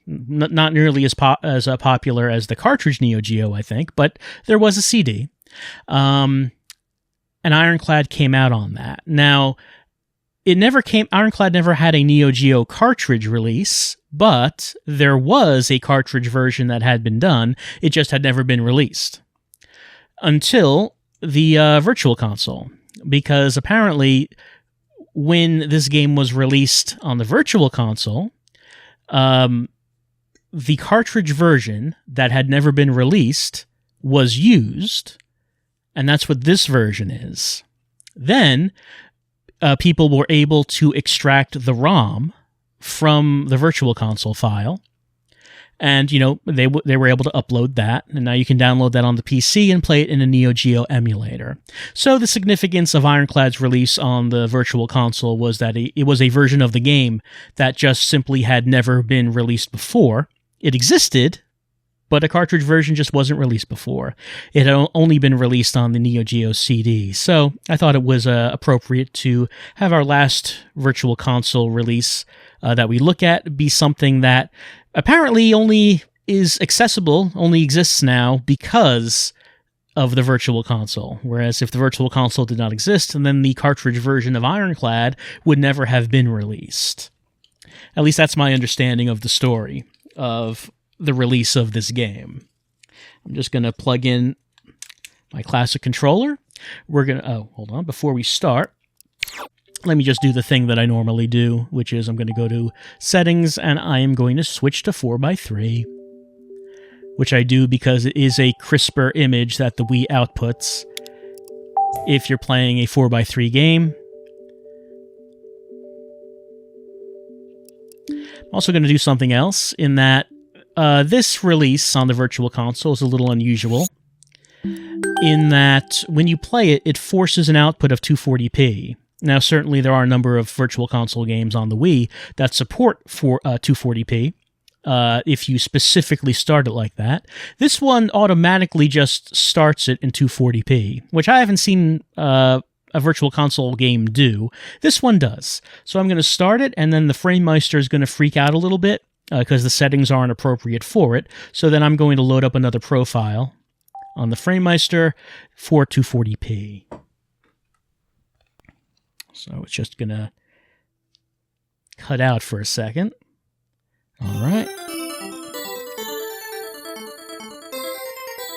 Not nearly as popular as the cartridge Neo Geo, I think, but there was a CD. And Ironclad came out on that. Now, Ironclad never had a Neo Geo cartridge release, but there was a cartridge version that had been done. It just had never been released until the Virtual Console, because apparently when this game was released on the Virtual Console, the cartridge version that had never been released was used, and that's what this version is. Then people were able to extract the ROM from the Virtual Console file, and they were able to upload that, and now you can download that on the PC and play it in a Neo Geo emulator. So the significance of Ironclad's release on the Virtual Console was that it was a version of the game that just simply had never been released before. It existed, but a cartridge version just wasn't released before. It had only been released on the Neo Geo CD. So I thought it was appropriate to have our last Virtual Console release that we look at be something that apparently only is accessible, only exists now because of the Virtual Console. Whereas if the Virtual Console did not exist, then the cartridge version of Ironclad would never have been released. At least that's my understanding of the story of the release of this game. I'm just going to plug in my classic controller. Hold on. Before we start, let me just do the thing that I normally do, which is I'm going to go to Settings, and I am going to switch to 4:3, which I do because it is a crisper image that the Wii outputs if you're playing a 4:3 game. I'm also going to do something else in that this release on the Virtual Console is a little unusual in that when you play it, it forces an output of 240p. Now, certainly there are a number of Virtual Console games on the Wii that support 240p if you specifically start it like that. This one automatically just starts it in 240p, which I haven't seen a Virtual Console game do. This one does. So I'm going to start it, and then the FrameMeister is going to freak out a little bit because the settings aren't appropriate for it. So then I'm going to load up another profile on the FrameMeister for 240p. So it's just going to cut out for a second. All right.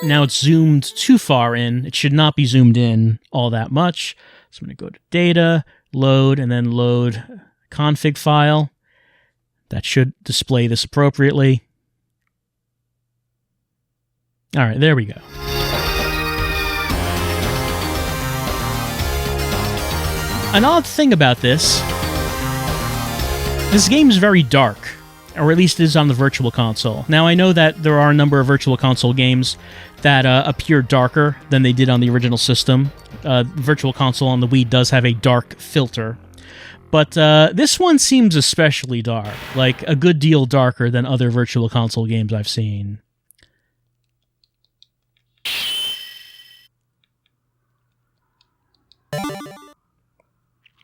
Now it's zoomed too far in. It should not be zoomed in all that much. So I'm going to go to Data, Load, and then load config file. That should display this appropriately. All right, there we go. An odd thing about this game is very dark, or at least it is on the Virtual Console. Now, I know that there are a number of Virtual Console games that appear darker than they did on the original system. Virtual Console on the Wii does have a dark filter. But this one seems especially dark, like a good deal darker than other Virtual Console games I've seen.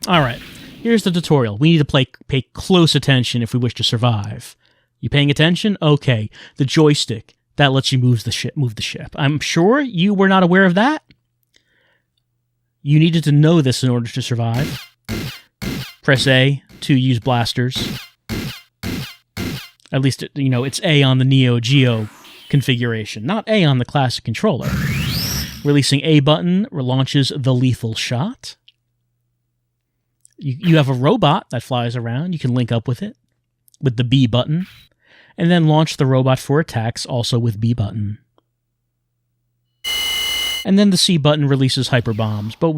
Alright, here's the tutorial. We need to pay close attention if we wish to survive. You paying attention? Okay, the joystick. That lets you move the ship. I'm sure you were not aware of that. You needed to know this in order to survive. Press A to use blasters. At least, it's A on the Neo Geo configuration, not A on the classic controller. Releasing A button launches the lethal shot. You have a robot that flies around. You can link up with it with the B button. And then launch the robot for attacks, also with B button. And then the C button releases hyper bombs. But,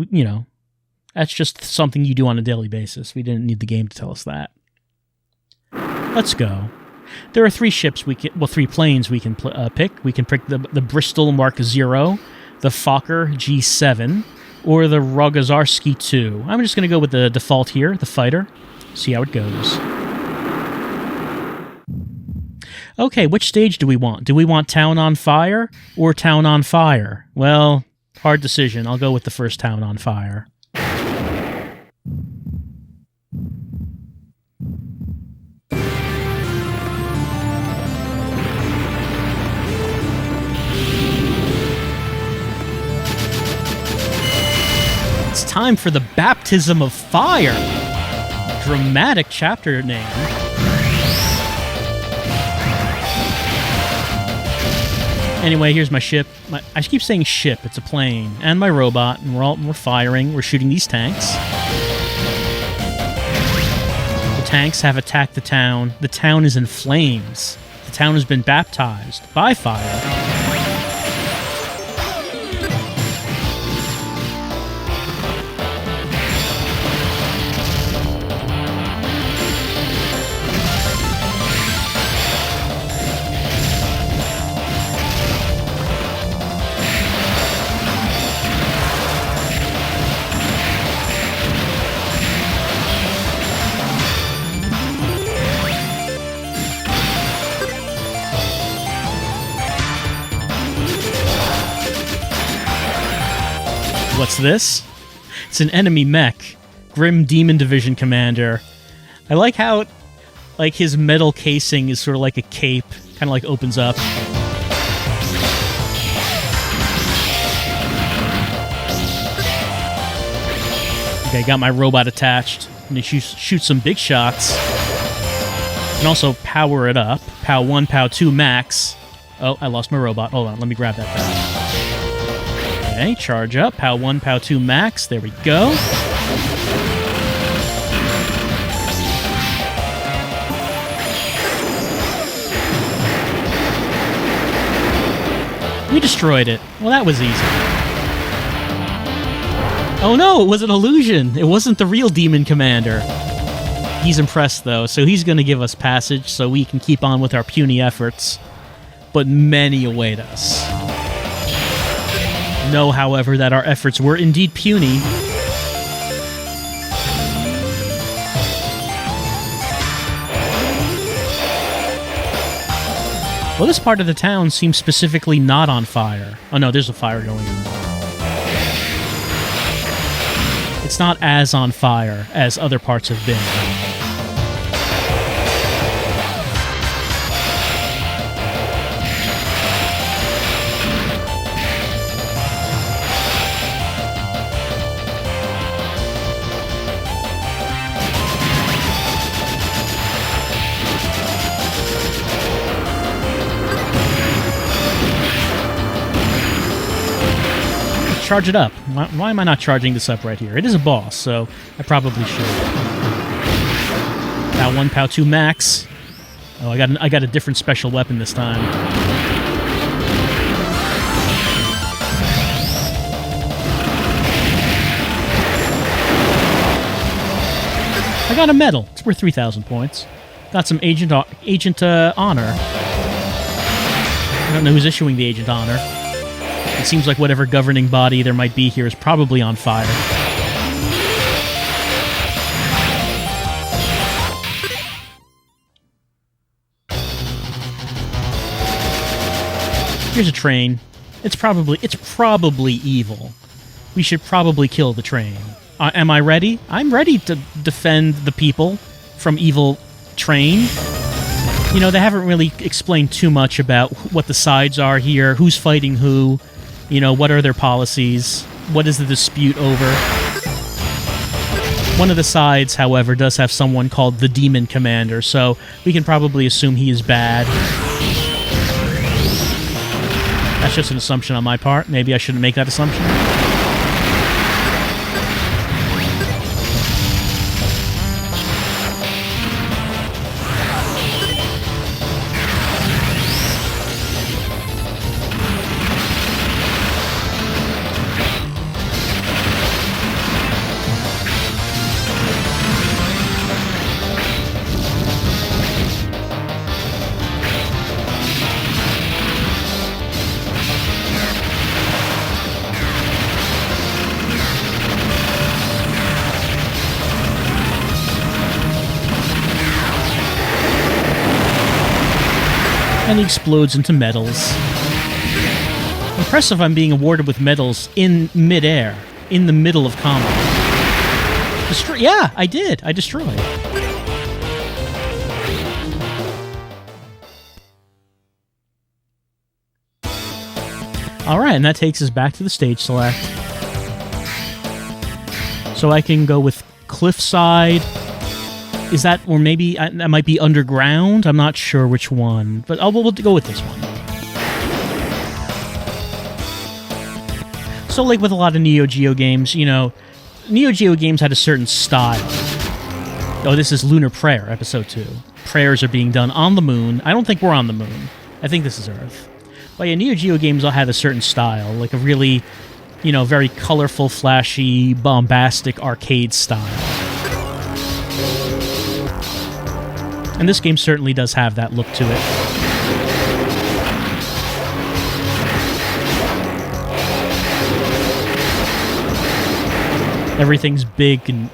that's just something you do on a daily basis. We didn't need the game to tell us that. Let's go. There are three planes we can pick. We can pick the Bristol Mark 0, the Fokker G7, or the Rotozoa 2. I'm just going to go with the default here, the fighter. See how it goes. Okay, which stage do we want? Do we want Town on Fire or Town on Fire? Well, hard decision. I'll go with the first Town on Fire. It's time for the baptism of fire. dramatic chapter name. Anyway, here's my ship. I keep saying ship, it's a plane. And my robot, and we're firing, we're shooting these tanks. The tanks have attacked the town. The town is in flames. The town has been baptized by fire. What's this? It's an enemy mech. Grim Demon Division Commander. I like how, like, his metal casing is sort of like a cape. Kind of like opens up. Okay, got my robot attached. I'm gonna shoot some big shots. And also power it up. POW 1, POW 2 max. Oh, I lost my robot. Hold on, let me grab that back. Okay, charge up. POW 1, POW 2 max. There we go. We destroyed it. Well, that was easy. Oh no, it was an illusion. It wasn't the real Demon Commander. He's impressed, though, so he's going to give us passage so we can keep on with our puny efforts. But many await us. Know, however, that our efforts were indeed puny. Well, this part of the town seems specifically not on fire. Oh no, there's a fire going on. It's not as on fire as other parts have been. Charge it up. Why am I not charging this up right here? It is a boss, so I probably should. POW 1, POW 2 max. Oh, I got a different special weapon this time. I got a medal. It's worth 3,000 points. Got some agent honor. I don't know who's issuing the agent honor. It seems like whatever governing body there might be here is probably on fire. Here's a train. It's probably evil. We should probably kill the train. Am I ready? I'm ready to defend the people from evil train. You know, they haven't really explained too much about what the sides are here, who's fighting who. You know, what are their policies? What is the dispute over? One of the sides, however, does have someone called the Demon Commander, so we can probably assume he is bad. That's just an assumption on my part. Maybe I shouldn't make that assumption. And he explodes into medals. Impressive I'm being awarded with medals in midair, in the middle of combat. Yeah, I did. I destroyed. Alright, and that takes us back to the stage select. So I can go with Cliffside, Is that, or maybe that might be Underground? I'm not sure which one, but we'll go with this one. So, like with a lot of Neo Geo games, Neo Geo games had a certain style. Oh, this is Lunar Prayer, Episode 2. Prayers are being done on the moon. I don't think we're on the moon. I think this is Earth. But yeah, Neo Geo games all had a certain style, like a really, very colorful, flashy, bombastic arcade style. And this game certainly does have that look to it. Everything's big and,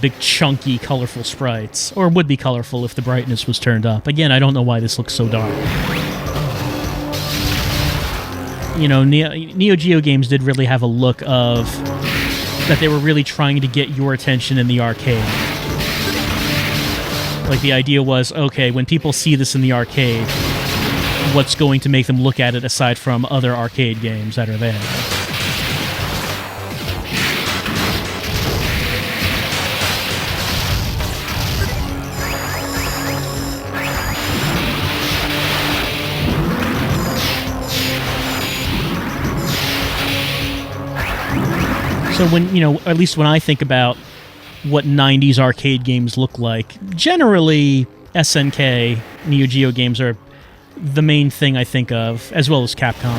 big chunky, colorful sprites. Or would be colorful if the brightness was turned up. Again, I don't know why this looks so dark. Neo Geo games did really have a look of that they were really trying to get your attention in the arcade. Like, the idea was, okay, when people see this in the arcade, what's going to make them look at it aside from other arcade games that are there? So when, at least when I think about what 90s arcade games look like, generally SNK, Neo Geo games are the main thing I think of, as well as Capcom.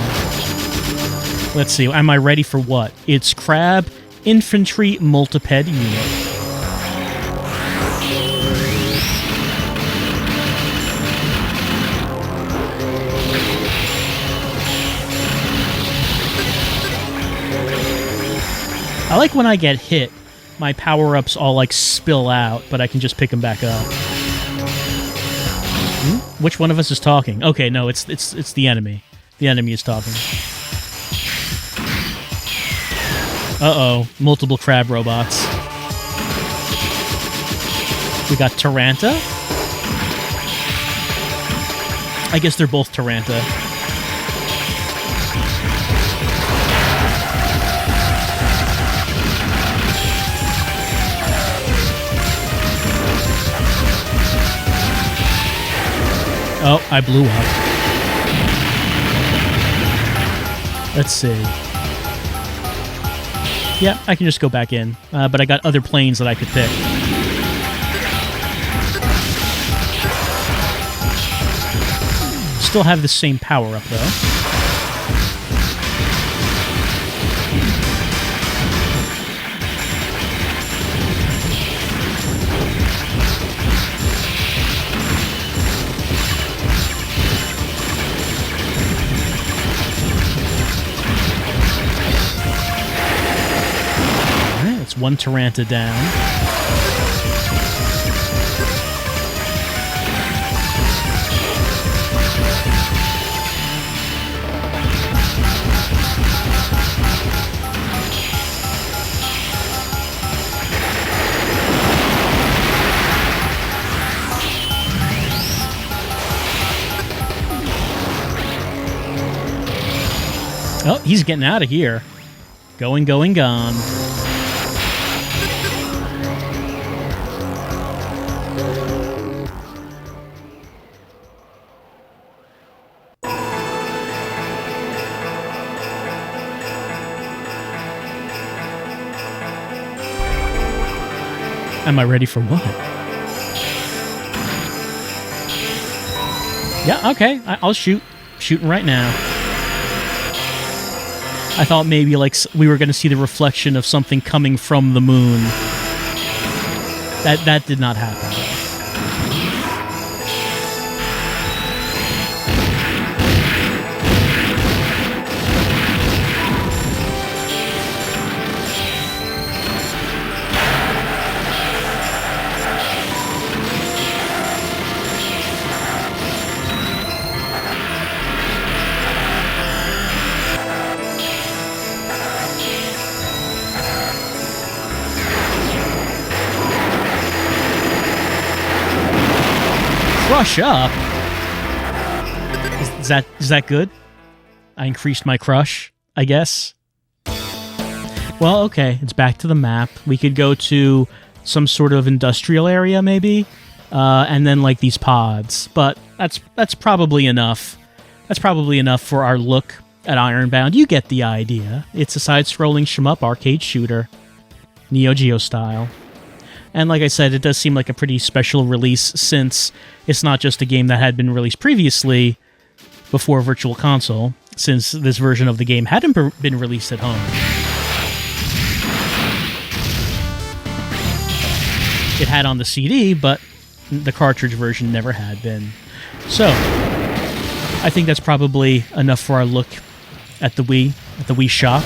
Let's see, am I ready for what? It's Crab Infantry Multiped Unit. I like when I get hit, my power-ups all, spill out, but I can just pick them back up. Which one of us is talking? Okay, no, it's the enemy. The enemy is talking. Uh-oh, multiple crab robots. We got Taranta. I guess they're both Taranta. Oh, I blew up. Let's see. Yeah, I can just go back in. But I got other planes that I could pick. Still have the same power-up, though. One Taranta down. Oh, he's getting out of here. Going, gone. Am I ready for what? Yeah, okay. I'll shoot. Shooting right now. I thought maybe we were going to see the reflection of something coming from the moon. That did not happen. Crush up? Is that good? I increased my crush, I guess. Well, okay, it's back to the map. We could go to some sort of industrial area, maybe, and then like these pods. But that's probably enough. That's probably enough for our look at Ironbound. You get the idea. It's a side-scrolling shmup arcade shooter, Neo Geo style. And like I said, it does seem like a pretty special release, since it's not just a game that had been released previously before Virtual Console, since this version of the game hadn't been released at home. It had on the CD, but the cartridge version never had been. So, I think that's probably enough for our look at the Wii Shop.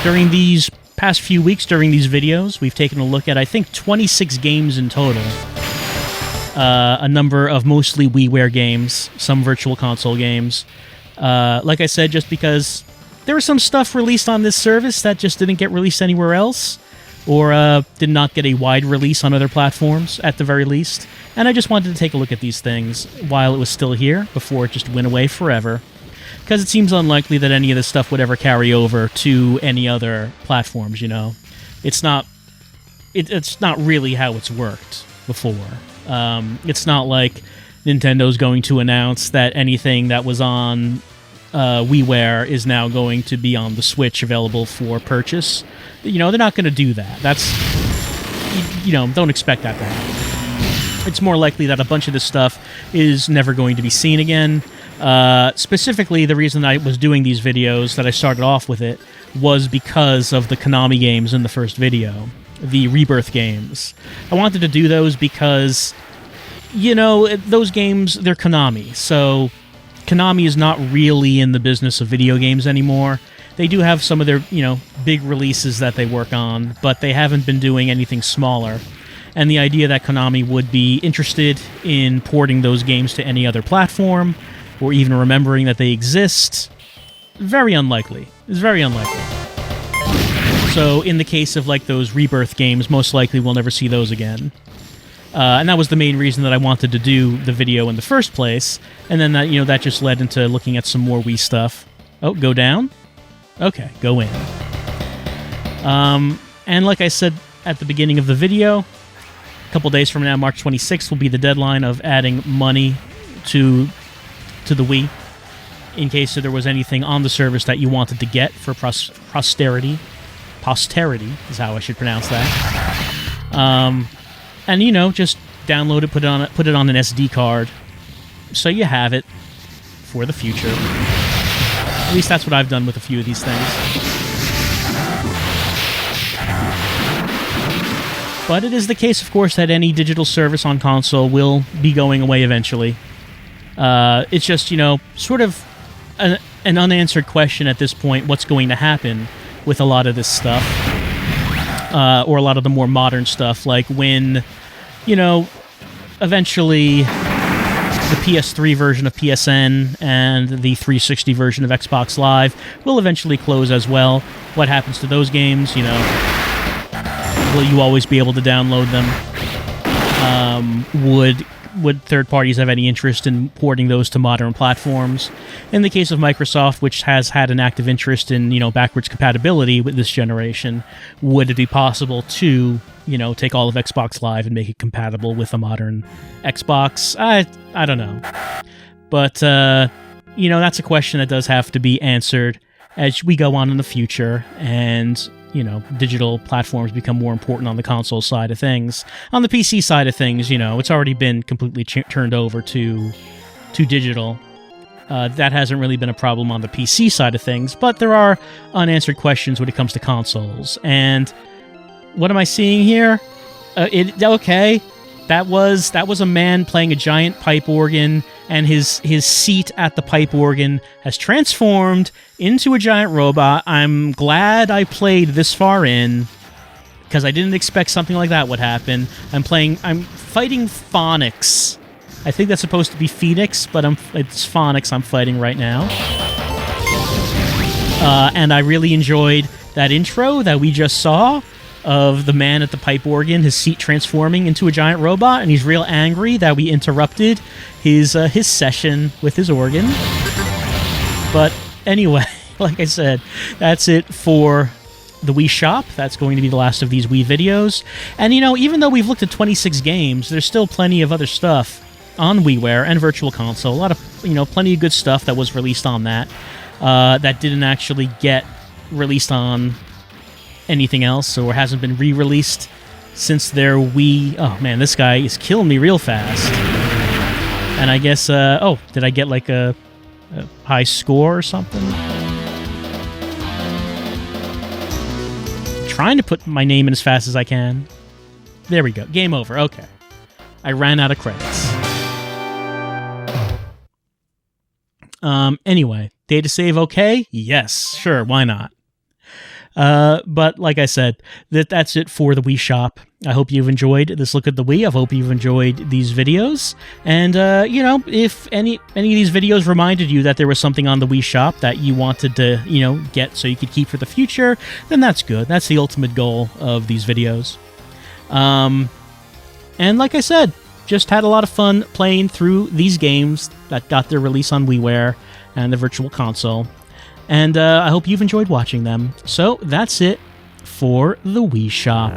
During these past few weeks, during these videos, we've taken a look at, I think, 26 games in total. A number of mostly WiiWare games, some Virtual Console games. Like I said, just because there was some stuff released on this service that just didn't get released anywhere else, or did not get a wide release on other platforms, at the very least. And I just wanted to take a look at these things while it was still here, before it just went away forever. Because it seems unlikely that any of this stuff would ever carry over to any other platforms, you know? It's not really how it's worked before. It's not like Nintendo's going to announce that anything that was on WiiWare is now going to be on the Switch available for purchase. You know, they're not going to do that. That's, you know, don't expect that to happen. It's more likely that a bunch of this stuff is never going to be seen again. Specifically, the reason I was doing these videos, that I started off with it, was because of the Konami games in the first video. The Rebirth games. I wanted to do those because, you know, those games, they're Konami. So, Konami is not really in the business of video games anymore. They do have some of their, you know, big releases that they work on, but they haven't been doing anything smaller. And the idea that Konami would be interested in porting those games to any other platform, or even remembering that they exist, very unlikely. It's very unlikely. So in the case of like those Rebirth games, most likely we'll never see those again. And that was the main reason that I wanted to do the video in the first place. And then that, you know, that just led into looking at some more Wii stuff. Oh, go down? Okay, go in. And like I said at the beginning of the video, a couple days from now, March 26th, will be the deadline of adding money to the Wii, in case there was anything on the service that you wanted to get for posterity. Posterity is how I should pronounce that. And, you know, just download it, put it on an SD card, so you have it for the future. At least that's what I've done with a few of these things. But it is the case, of course, that any digital service on console will be going away eventually. It's just, you know, sort of an unanswered question at this point, what's going to happen with a lot of this stuff, or a lot of the more modern stuff, like when, you know, eventually the PS3 version of PSN and the 360 version of Xbox Live will eventually close as well. What happens to those games, you know? Will you always be able to download them? Would third parties have any interest in porting those to modern platforms? In the case of Microsoft, which has had an active interest in, you know, backwards compatibility with this generation, would it be possible to, you know, take all of Xbox Live and make it compatible with a modern Xbox? I don't know. But, you know, that's a question that does have to be answered as we go on in the future, and, you know, digital platforms become more important on the console side of things. On the PC side of things, you know, it's already been completely turned over to digital. That hasn't really been a problem on the PC side of things, but there are unanswered questions when it comes to consoles. And what am I seeing here? Okay, that was a man playing a giant pipe organ, and his seat at the pipe organ has transformed into a giant robot. I'm glad I played this far in, because I didn't expect something like that would happen. I'm fighting Phonics. I think that's supposed to be Phoenix, but it's Phonics I'm fighting right now. And I really enjoyed that intro that we just saw of the man at the pipe organ, his seat transforming into a giant robot, and he's real angry that we interrupted his session with his organ. But anyway, like I said, that's it for the Wii Shop. That's going to be the last of these Wii videos. And, even though we've looked at 26 games, there's still plenty of other stuff on WiiWare and Virtual Console. A lot of, plenty of good stuff that was released on that that didn't actually get released on anything else or hasn't been re-released since their Wii... Oh, man, this guy is killing me real fast. And I guess... did I get, like, a high score or something? Trying to put my name in as fast as I can. There we go. Game over. Okay. I ran out of credits. Anyway, data save okay? Yes, sure, why not? But like I said, that's it for the Wii Shop. I hope you've enjoyed this look at the Wii. I hope you've enjoyed these videos. And, if any of these videos reminded you that there was something on the Wii Shop that you wanted to, get so you could keep for the future, then that's good. That's the ultimate goal of these videos. And like I said, just had a lot of fun playing through these games that got their release on WiiWare and the Virtual Console. And I hope you've enjoyed watching them. So that's it for the Wii Shop.